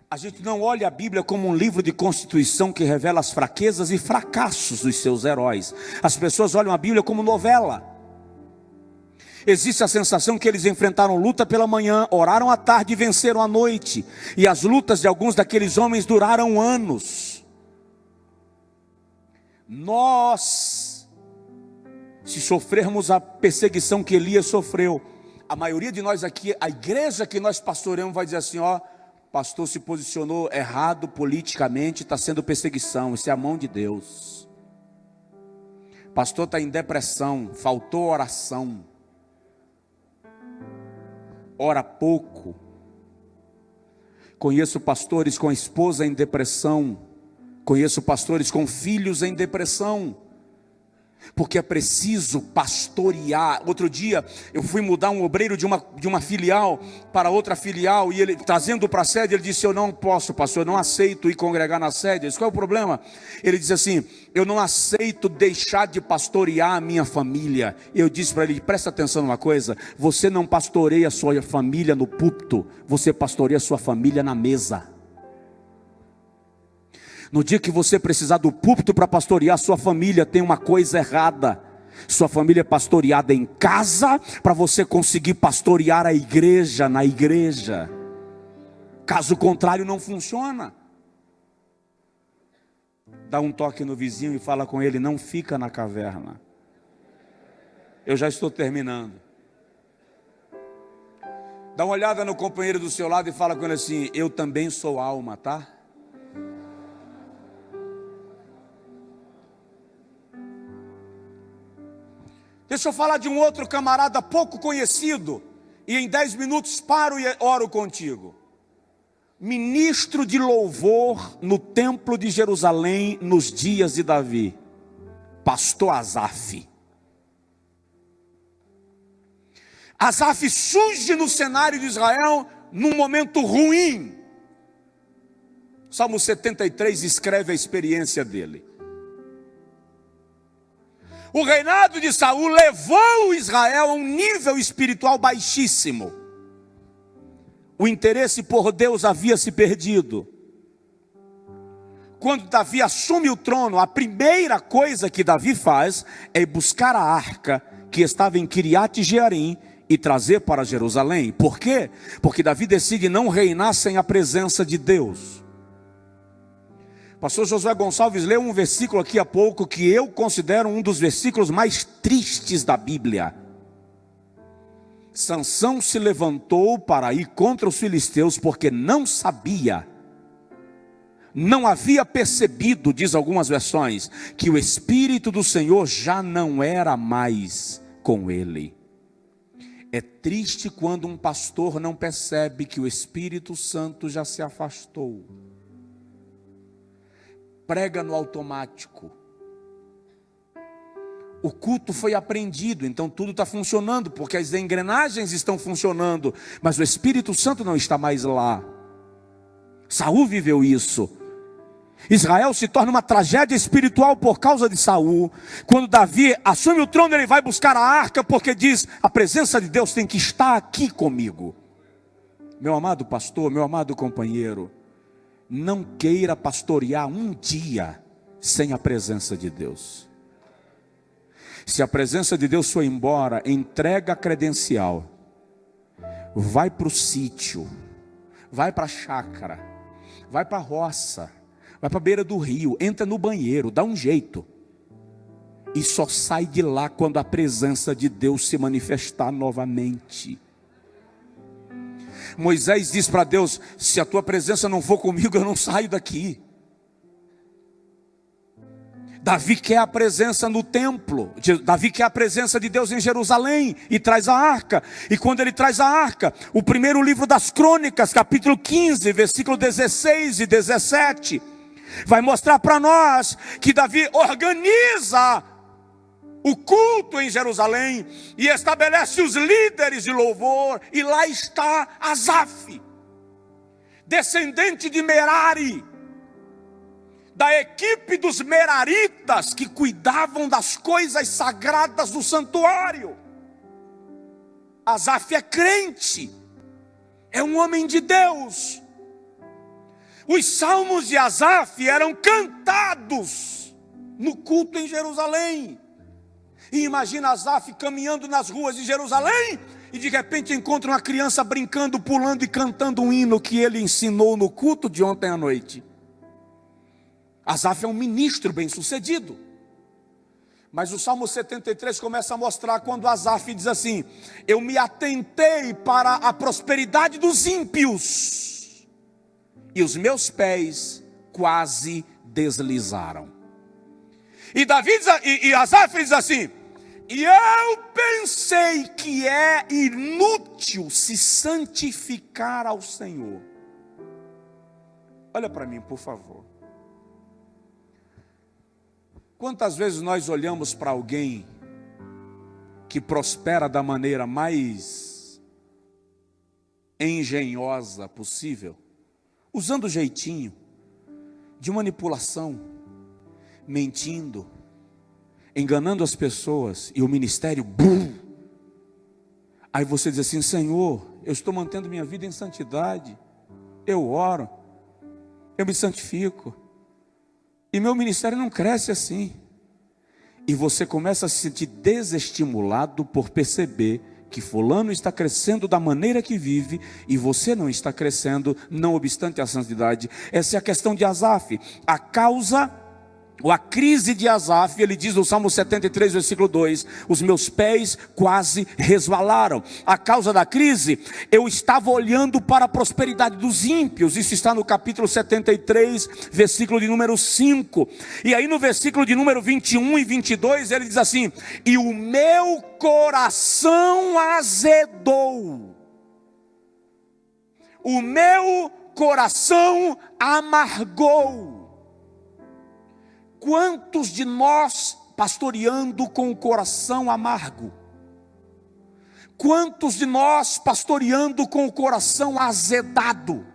A gente não olha a Bíblia como um livro de constituição que revela as fraquezas e fracassos dos seus heróis. As pessoas olham a Bíblia como novela. Existe a sensação que eles enfrentaram luta pela manhã, oraram à tarde e venceram à noite. E as lutas de alguns daqueles homens duraram anos. Nós, se sofrermos a perseguição que Elias sofreu, a maioria de nós aqui, a igreja que nós pastoreamos vai dizer assim: ó, pastor se posicionou errado politicamente, está sendo perseguição, isso é a mão de Deus. Pastor está em depressão, faltou oração, ora pouco. Conheço pastores com a esposa em depressão, conheço pastores com filhos em depressão, porque é preciso pastorear. Outro dia eu fui mudar um obreiro de uma filial para outra filial, e ele, trazendo para a sede, ele disse: eu não posso, pastor, eu não aceito ir congregar na sede. Eu disse: qual é o problema? Ele disse assim: eu não aceito deixar de pastorear a minha família. Eu disse para ele: presta atenção numa coisa, você não pastoreia a sua família no púlpito, você pastoreia a sua família na mesa. No dia que você precisar do púlpito para pastorear a sua família, tem uma coisa errada. Sua família é pastoreada em casa para você conseguir pastorear a igreja na igreja. Caso contrário, não funciona. Dá um toque no vizinho e fala com ele: não fica na caverna. Eu já estou terminando. Dá uma olhada no companheiro do seu lado e fala com ele assim: eu também sou alma, tá? Deixa eu falar de um outro camarada pouco conhecido, e em 10 minutos paro e oro contigo. Ministro de louvor no templo de Jerusalém nos dias de Davi, pastor Asaf. Asaf surge no cenário de Israel num momento ruim. Salmo 73 escreve a experiência dele. O reinado de Saul levou Israel a um nível espiritual baixíssimo. O interesse por Deus havia se perdido. Quando Davi assume o trono, a primeira coisa que Davi faz é buscar a arca que estava em Kiriat Jearim e trazer para Jerusalém. Por quê? Porque Davi decide não reinar sem a presença de Deus. Pastor Josué Gonçalves leu um versículo aqui há pouco que eu considero um dos versículos mais tristes da Bíblia. Sansão se levantou para ir contra os filisteus porque não sabia, não havia percebido, diz algumas versões, que o Espírito do Senhor já não era mais com ele. É triste quando um pastor não percebe que o Espírito Santo já se afastou. Prega no automático. O culto foi aprendido, então tudo está funcionando, porque as engrenagens estão funcionando, mas o Espírito Santo não está mais lá. Saul viveu isso. Israel se torna uma tragédia espiritual por causa de Saul. Quando Davi assume o trono, ele vai buscar a arca, porque diz: a presença de Deus tem que estar aqui comigo. Meu amado pastor, meu amado companheiro, não queira pastorear um dia sem a presença de Deus. Se a presença de Deus for embora, entrega a credencial, vai para o sítio, vai para a chácara, vai para a roça, vai para a beira do rio, entra no banheiro, dá um jeito, e só sai de lá quando a presença de Deus se manifestar novamente. Moisés diz para Deus: se a tua presença não for comigo, eu não saio daqui. Davi quer a presença no templo, Davi quer a presença de Deus em Jerusalém, e traz a arca. E quando ele traz a arca, o primeiro livro das Crônicas, capítulo 15, versículo 16 e 17, vai mostrar para nós que Davi organiza o culto em Jerusalém e estabelece os líderes de louvor, e lá está Asaf, descendente de Merari, da equipe dos meraritas que cuidavam das coisas sagradas do santuário. Asaf é crente, é um homem de Deus. Os salmos de Asaf eram cantados no culto em Jerusalém. E imagina Asaf caminhando nas ruas de Jerusalém e de repente encontra uma criança brincando, pulando e cantando um hino que ele ensinou no culto de ontem à noite. Asaf é um ministro bem sucedido. Mas o Salmo 73 começa a mostrar quando Asaf diz assim: eu me atentei para a prosperidade dos ímpios, e os meus pés quase deslizaram. E Asaf diz assim: e eu pensei que é inútil se santificar ao Senhor. Olha para mim, por favor. Quantas vezes nós olhamos para alguém que prospera da maneira mais engenhosa possível, usando jeitinho de manipulação, mentindo, enganando as pessoas, e o ministério, bum! Aí você diz assim: Senhor, eu estou mantendo minha vida em santidade, eu oro, eu me santifico, e meu ministério não cresce assim. E você começa a se sentir desestimulado por perceber que fulano está crescendo da maneira que vive e você não está crescendo, não obstante a santidade. Essa é a questão de Asaf. A causa ou a crise de Asaf, ele diz no Salmo 73, versículo 2: os meus pés quase resvalaram. A causa da crise, eu estava olhando para a prosperidade dos ímpios. Isso está no capítulo 73, versículo de número 5. E aí no versículo de número 21 e 22, ele diz assim: e o meu coração azedou. O meu coração amargou. Quantos de nós pastoreando com o coração amargo? Quantos de nós pastoreando com o coração azedado?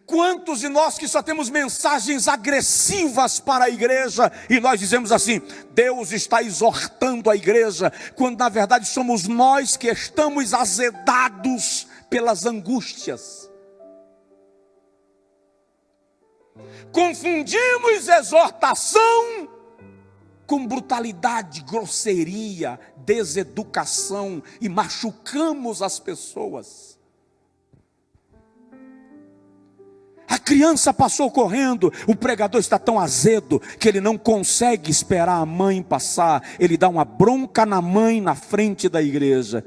Quantos de nós que só temos mensagens agressivas para a igreja e nós dizemos assim: Deus está exortando a igreja, quando na verdade somos nós que estamos azedados pelas angústias. Confundimos exortação com brutalidade, grosseria, deseducação e machucamos as pessoas. A criança passou correndo, o pregador está tão azedo que ele não consegue esperar a mãe passar, ele dá uma bronca na mãe na frente da igreja.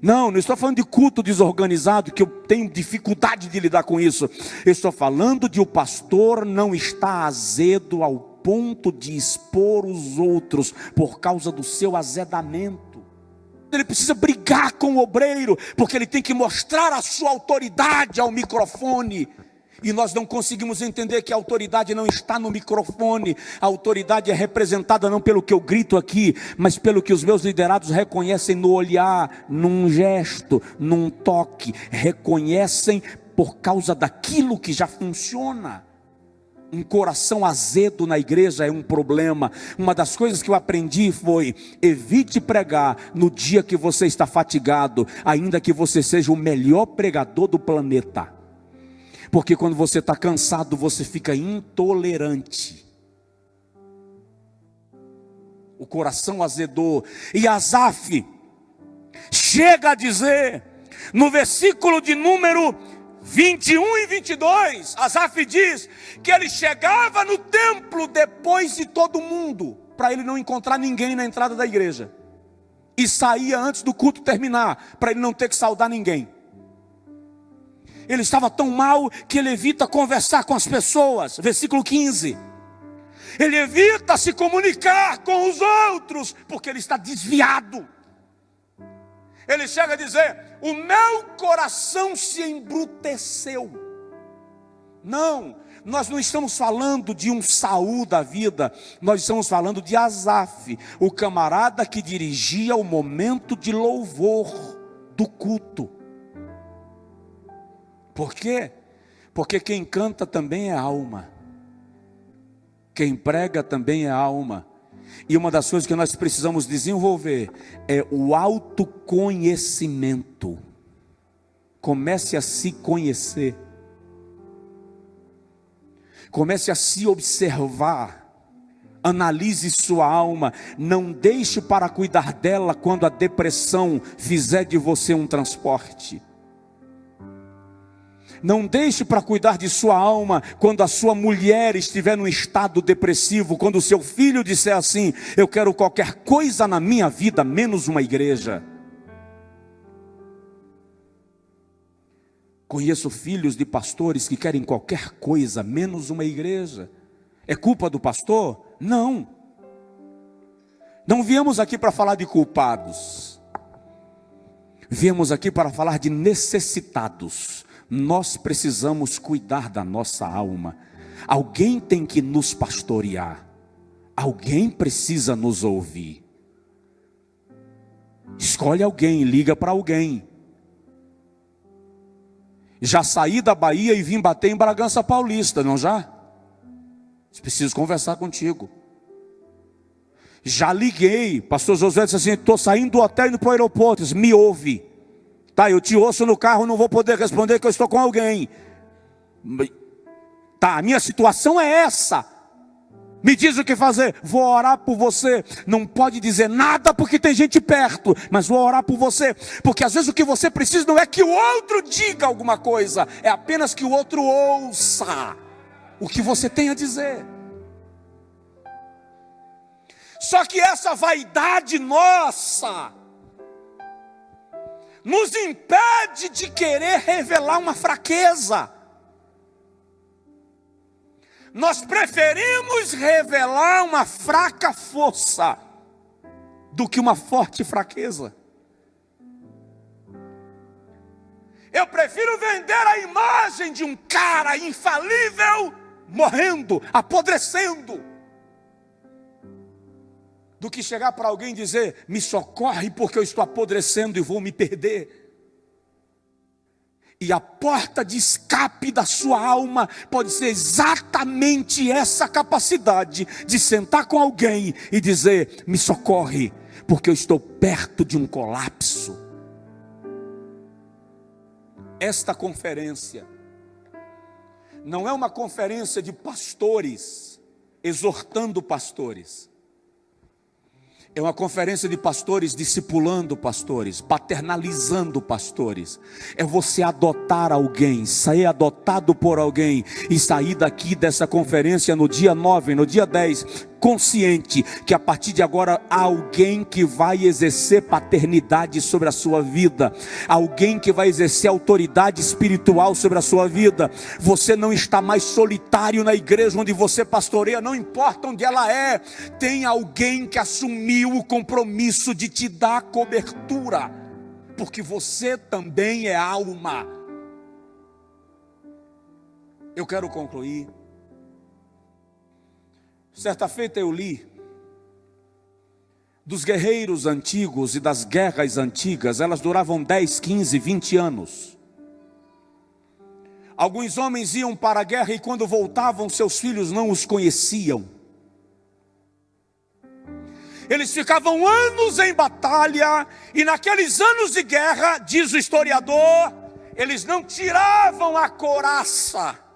Não estou falando de culto desorganizado, que eu tenho dificuldade de lidar com isso. Eu estou falando de o pastor não estar azedo ao ponto de expor os outros por causa do seu azedamento. Ele precisa brigar com o obreiro, porque ele tem que mostrar a sua autoridade ao microfone. E nós não conseguimos entender que a autoridade não está no microfone. A autoridade é representada não pelo que eu grito aqui, mas pelo que os meus liderados reconhecem no olhar, num gesto, num toque. Reconhecem por causa daquilo que já funciona. Um coração azedo na igreja é um problema. Uma das coisas que eu aprendi foi: evite pregar no dia que você está fatigado, ainda que você seja o melhor pregador do planeta. Porque quando você está cansado, você fica intolerante. O coração azedou. E Asaf chega a dizer, no versículo de número 21 e 22, Asaf diz que ele chegava no templo depois de todo mundo, para ele não encontrar ninguém na entrada da igreja. E saía antes do culto terminar, para ele não ter que saudar ninguém. Ele estava tão mal que ele evita conversar com as pessoas. Versículo 15. Ele evita se comunicar com os outros, porque ele está desviado. Ele chega a dizer: o meu coração se embruteceu. Não, nós não estamos falando de um Saul da vida. Nós estamos falando de Asaf, o camarada que dirigia o momento de louvor do culto. Por quê? Porque quem canta também é alma. Quem prega também é alma. E uma das coisas que nós precisamos desenvolver é o autoconhecimento. Comece a se conhecer. Comece a se observar. Analise sua alma. Não deixe para cuidar dela quando a depressão fizer de você um transporte. Não deixe para cuidar de sua alma quando a sua mulher estiver num estado depressivo, quando o seu filho disser assim: eu quero qualquer coisa na minha vida, menos uma igreja. Conheço filhos de pastores que querem qualquer coisa, menos uma igreja. É culpa do pastor? Não. Não viemos aqui para falar de culpados. Viemos aqui para falar de necessitados. Nós precisamos cuidar da nossa alma. Alguém tem que nos pastorear. Alguém precisa nos ouvir. Escolhe alguém, liga para alguém. Já saí da Bahia e vim bater em Bragança Paulista, não já? Preciso conversar contigo. Já liguei, pastor Josué disse assim: estou saindo do hotel e indo para o aeroporto. Disse, me ouve. Tá, eu te ouço no carro, não vou poder responder que eu estou com alguém. Tá, a minha situação é essa. Me diz o que fazer. Vou orar por você. Não pode dizer nada porque tem gente perto, mas vou orar por você. Porque às vezes o que você precisa não é que o outro diga alguma coisa, é apenas que o outro ouça o que você tem a dizer. Só que essa vaidade nossa nos impede de querer revelar uma fraqueza. Nós preferimos revelar uma fraca força do que uma forte fraqueza. Eu prefiro vender a imagem de um cara infalível morrendo, apodrecendo, do que chegar para alguém e dizer: me socorre porque eu estou apodrecendo e vou me perder. E a porta de escape da sua alma pode ser exatamente essa capacidade de sentar com alguém e dizer: me socorre porque eu estou perto de um colapso. Esta conferência não é uma conferência de pastores exortando pastores. É uma conferência de pastores discipulando pastores, paternalizando pastores. É você adotar alguém, sair adotado por alguém e sair daqui dessa conferência no dia 9, no dia 10, consciente que a partir de agora há alguém que vai exercer paternidade sobre a sua vida, alguém que vai exercer autoridade espiritual sobre a sua vida. Você não está mais solitário na igreja onde você pastoreia, não importa onde ela é, tem alguém que assumiu o compromisso de te dar cobertura, porque você também é alma. Eu quero concluir. Certa feita eu li dos guerreiros antigos e das guerras antigas. Elas duravam 10, 15, 20 anos. Alguns homens iam para a guerra e quando voltavam, seus filhos não os conheciam. Eles ficavam anos em batalha e naqueles anos de guerra, diz o historiador, eles não tiravam a couraça.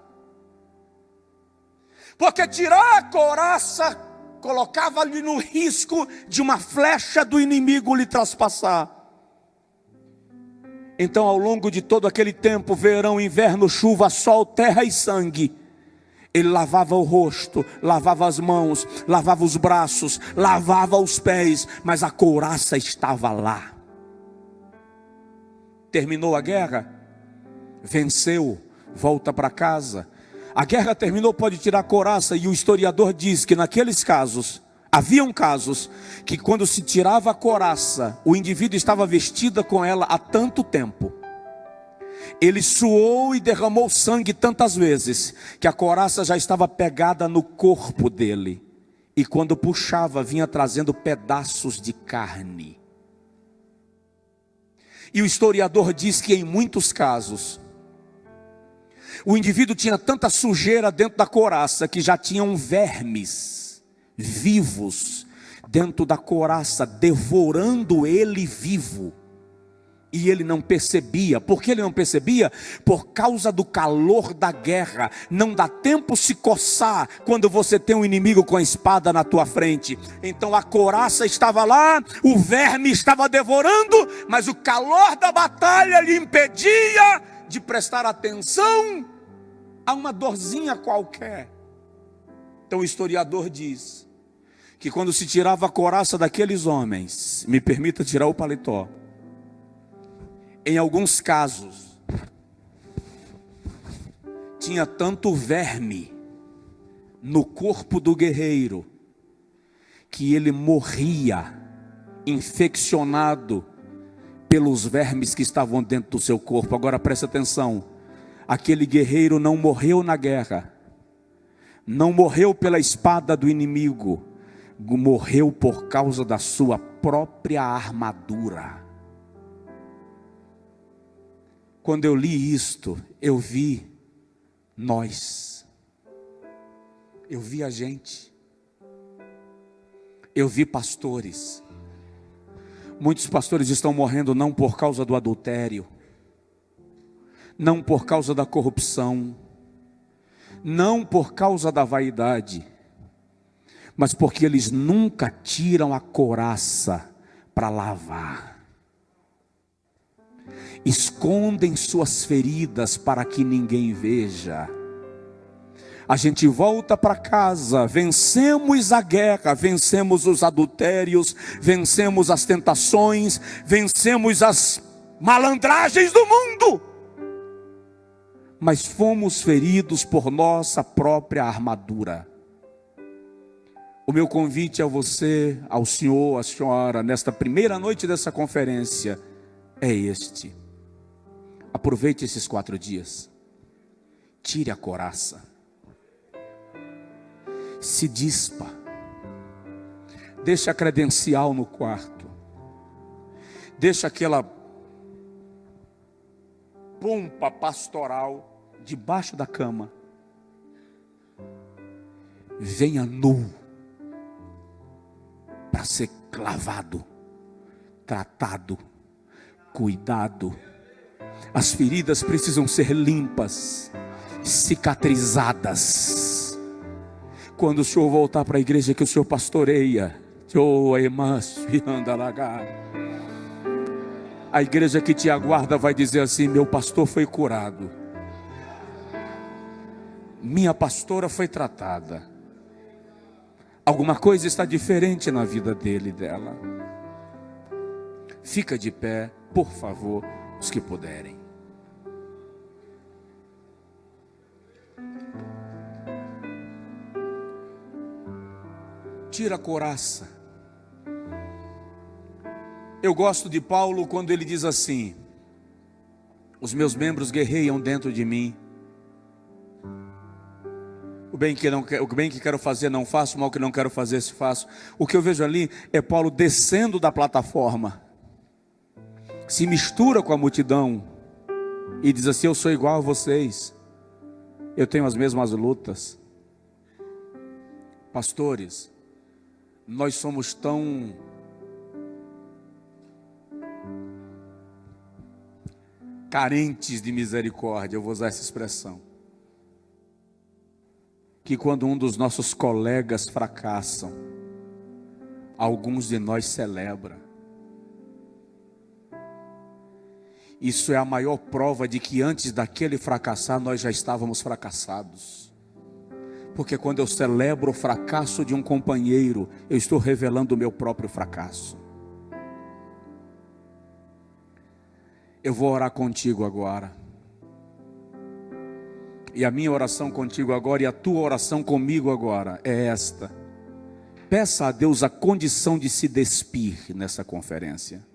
Porque tirar a couraça colocava-lhe no risco de uma flecha do inimigo lhe traspassar. Então, ao longo de todo aquele tempo, verão, inverno, chuva, sol, terra e sangue, ele lavava o rosto, lavava as mãos, lavava os braços, lavava os pés, mas a couraça estava lá. Terminou a guerra, venceu, volta para casa. A guerra terminou, pode tirar a couraça, e o historiador diz que naqueles casos, haviam casos que quando se tirava a couraça, o indivíduo estava vestido com ela há tanto tempo. Ele suou e derramou sangue tantas vezes, que a couraça já estava pegada no corpo dele. E quando puxava, vinha trazendo pedaços de carne. E o historiador diz que em muitos casos, o indivíduo tinha tanta sujeira dentro da couraça que já tinham vermes vivos dentro da couraça, devorando ele vivo. E ele não percebia. Por que ele não percebia? Por causa do calor da guerra. Não dá tempo se coçar quando você tem um inimigo com a espada na tua frente. Então a couraça estava lá, o verme estava devorando, mas o calor da batalha lhe impedia de prestar atenção a uma dorzinha qualquer. Então o historiador diz que quando se tirava a couraça daqueles homens, me permita tirar o paletó, em alguns casos tinha tanto verme no corpo do guerreiro que ele morria infeccionado pelos vermes que estavam dentro do seu corpo. Agora preste atenção, aquele guerreiro não morreu na guerra, não morreu pela espada do inimigo, morreu por causa da sua própria armadura. Quando eu li isto, eu vi nós, eu vi a gente, eu vi pastores. Muitos pastores estão morrendo não por causa do adultério, não por causa da corrupção, não por causa da vaidade, mas porque eles nunca tiram a couraça para lavar. Escondem suas feridas para que ninguém veja. A gente volta para casa, vencemos a guerra, vencemos os adultérios, vencemos as tentações, vencemos as malandragens do mundo. Mas fomos feridos por nossa própria armadura. O meu convite a você, ao senhor, à senhora, nesta primeira noite dessa conferência, é este. Aproveite esses 4 dias. Tire a couraça. Se dispa. Deixa a credencial no quarto. Deixa aquela pompa pastoral debaixo da cama. Venha nu para ser clavado, tratado, cuidado. As feridas precisam ser limpas, cicatrizadas. Quando o senhor voltar para a igreja que o senhor pastoreia, a igreja que te aguarda vai dizer assim: meu pastor foi curado, minha pastora foi tratada, alguma coisa está diferente na vida dele e dela. Fica de pé, por favor, os que puderem. Tira a couraça. Eu gosto de Paulo quando ele diz assim: os meus membros guerreiam dentro de mim. O bem que quero fazer não faço, o mal que não quero fazer se faço. O que eu vejo ali é Paulo descendo da plataforma, se mistura com a multidão e diz assim: eu sou igual a vocês, eu tenho as mesmas lutas. Pastores, nós somos tão carentes de misericórdia, eu vou usar essa expressão, que quando um dos nossos colegas fracassam, alguns de nós celebram. Isso é a maior prova de que antes daquele fracassar, nós já estávamos fracassados. Porque quando eu celebro o fracasso de um companheiro, eu estou revelando o meu próprio fracasso. Eu vou orar contigo agora. E a minha oração contigo agora e a tua oração comigo agora é esta: peça a Deus a condição de se despir nessa conferência.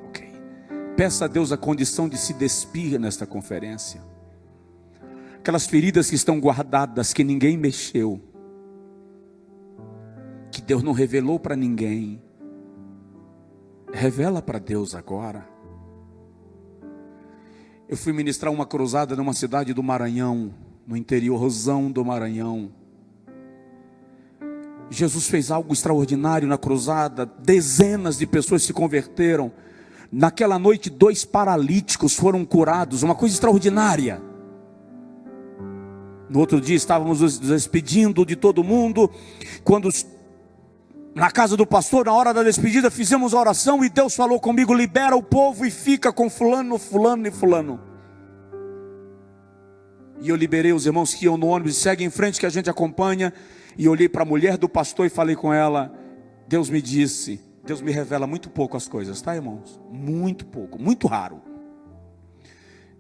Ok. Peça a Deus a condição de se despir nesta conferência. Aquelas feridas que estão guardadas, que ninguém mexeu, que Deus não revelou para ninguém, revela para Deus agora. Eu fui ministrar uma cruzada numa cidade do Maranhão, no interiorzão do Maranhão. Jesus fez algo extraordinário na cruzada, dezenas de pessoas se converteram. Naquela noite 2 paralíticos foram curados, uma coisa extraordinária. No outro dia estávamos nos despedindo de todo mundo, quando na casa do pastor, na hora da despedida, fizemos a oração e Deus falou comigo: libera o povo e fica com fulano, fulano e fulano. E eu liberei os irmãos que iam no ônibus, segue em frente que a gente acompanha. E olhei para a mulher do pastor e falei com ela: Deus me disse, Deus me revela muito pouco as coisas, tá, irmãos? Muito pouco, muito raro.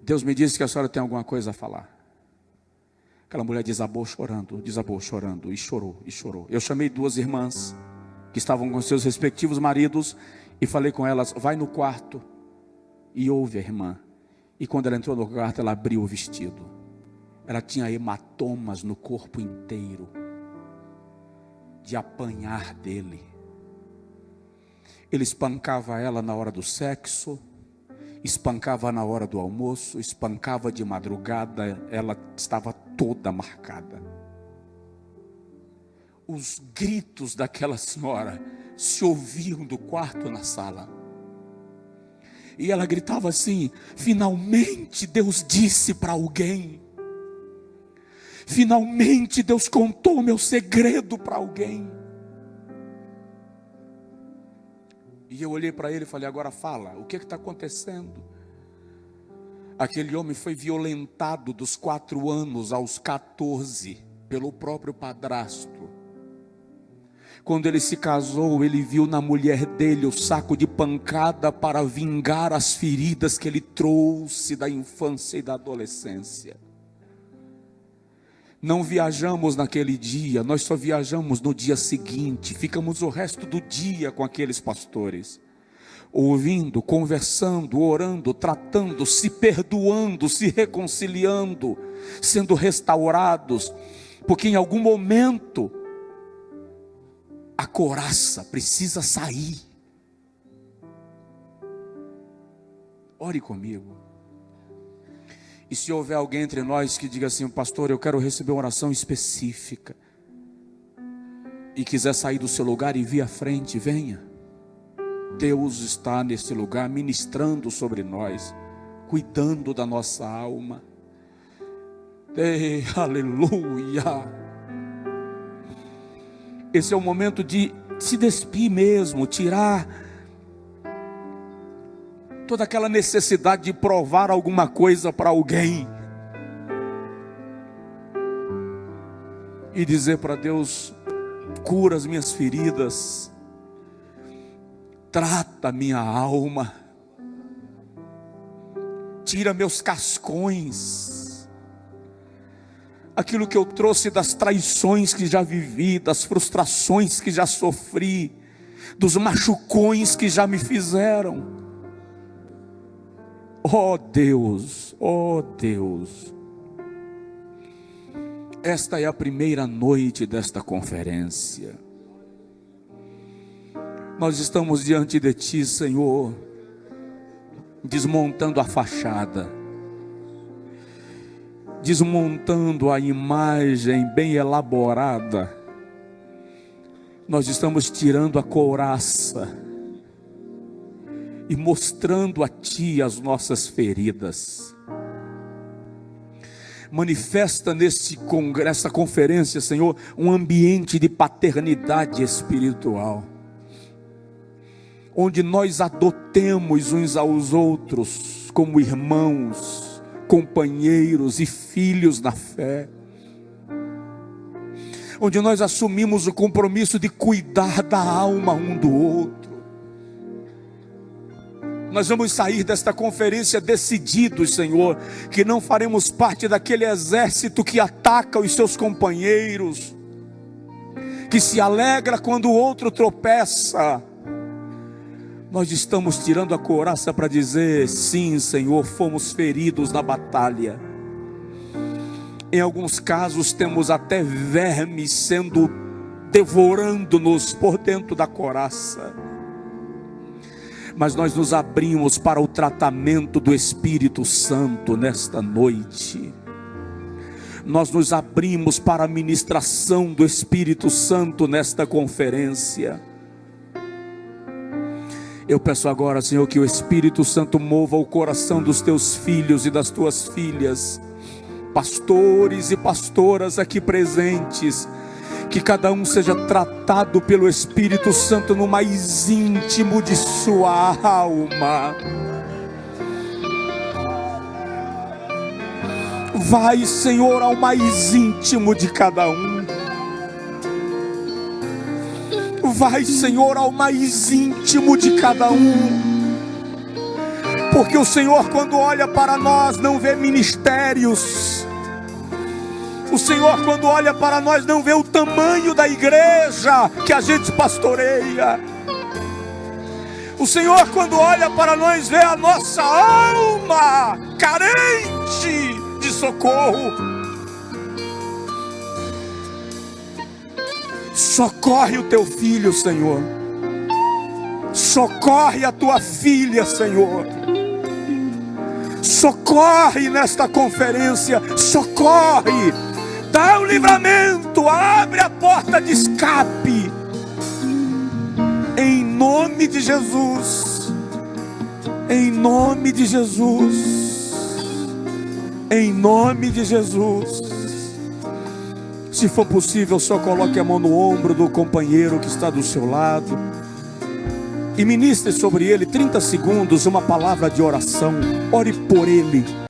Deus me disse que a senhora tem alguma coisa a falar. Aquela mulher desabou chorando e chorou, e chorou. Eu chamei 2 irmãs que estavam com seus respectivos maridos e falei com elas: vai no quarto e ouve a irmã. E quando ela entrou no quarto, ela abriu o vestido. Ela tinha hematomas no corpo inteiro, de apanhar dele. Ele espancava ela na hora do sexo, espancava na hora do almoço, espancava de madrugada, ela estava toda marcada. Os gritos daquela senhora se ouviam do quarto na sala. E ela gritava assim: finalmente Deus disse para alguém. Finalmente Deus contou o meu segredo para alguém. E eu olhei para ele e falei: agora fala, o que está acontecendo? Aquele homem foi violentado dos 4 anos aos 14 pelo próprio padrasto. Quando ele se casou, ele viu na mulher dele o saco de pancada para vingar as feridas que ele trouxe da infância e da adolescência. Não viajamos naquele dia, nós só viajamos no dia seguinte. Ficamos o resto do dia com aqueles pastores, ouvindo, conversando, orando, tratando, se perdoando, se reconciliando, sendo restaurados, porque em algum momento a couraça precisa sair. Ore comigo. E se houver alguém entre nós que diga assim: pastor, eu quero receber uma oração específica, e quiser sair do seu lugar e vir à frente, venha. Deus está nesse lugar ministrando sobre nós, cuidando da nossa alma. Ei, aleluia. Esse é o momento de se despir mesmo, tirar toda aquela necessidade de provar alguma coisa para alguém e dizer para Deus: cura as minhas feridas, trata a minha alma, tira meus cascões, aquilo que eu trouxe das traições que já vivi, das frustrações que já sofri, dos machucões que já me fizeram. Oh Deus, oh Deus, esta é a primeira noite desta conferência. Nós estamos diante de Ti, Senhor, desmontando a fachada, desmontando a imagem bem elaborada. Nós estamos tirando a couraça e mostrando a Ti as nossas feridas. Manifesta nessa conferência, Senhor, um ambiente de paternidade espiritual, onde nós adotemos uns aos outros como irmãos, companheiros e filhos na fé, onde nós assumimos o compromisso de cuidar da alma um do outro. Nós vamos sair desta conferência decididos, Senhor, que não faremos parte daquele exército que ataca os seus companheiros, que se alegra quando o outro tropeça. Nós estamos tirando a couraça para dizer: sim, Senhor, fomos feridos na batalha. Em alguns casos temos até vermes devorando-nos por dentro da couraça. Mas nós nos abrimos para o tratamento do Espírito Santo nesta noite. Nós nos abrimos para a ministração do Espírito Santo nesta conferência. Eu peço agora, Senhor, que o Espírito Santo mova o coração dos Teus filhos e das Tuas filhas, pastores e pastoras aqui presentes, que cada um seja tratado pelo Espírito Santo no mais íntimo de sua alma. Vai, Senhor, ao mais íntimo de cada um. Vai, Senhor, ao mais íntimo de cada um. Porque o Senhor, quando olha para nós, não vê ministérios. O Senhor, quando olha para nós, não vê o tamanho da igreja que a gente pastoreia. O Senhor, quando olha para nós, vê a nossa alma carente de socorro. Socorre o Teu filho, Senhor. Socorre a Tua filha, Senhor. Socorre nesta conferência. Socorre. Dá o livramento, abre a porta de escape, em nome de Jesus, em nome de Jesus, em nome de Jesus. Se for possível, só coloque a mão no ombro do companheiro que está do seu lado e ministre sobre ele 30 segundos uma palavra de oração. Ore por ele.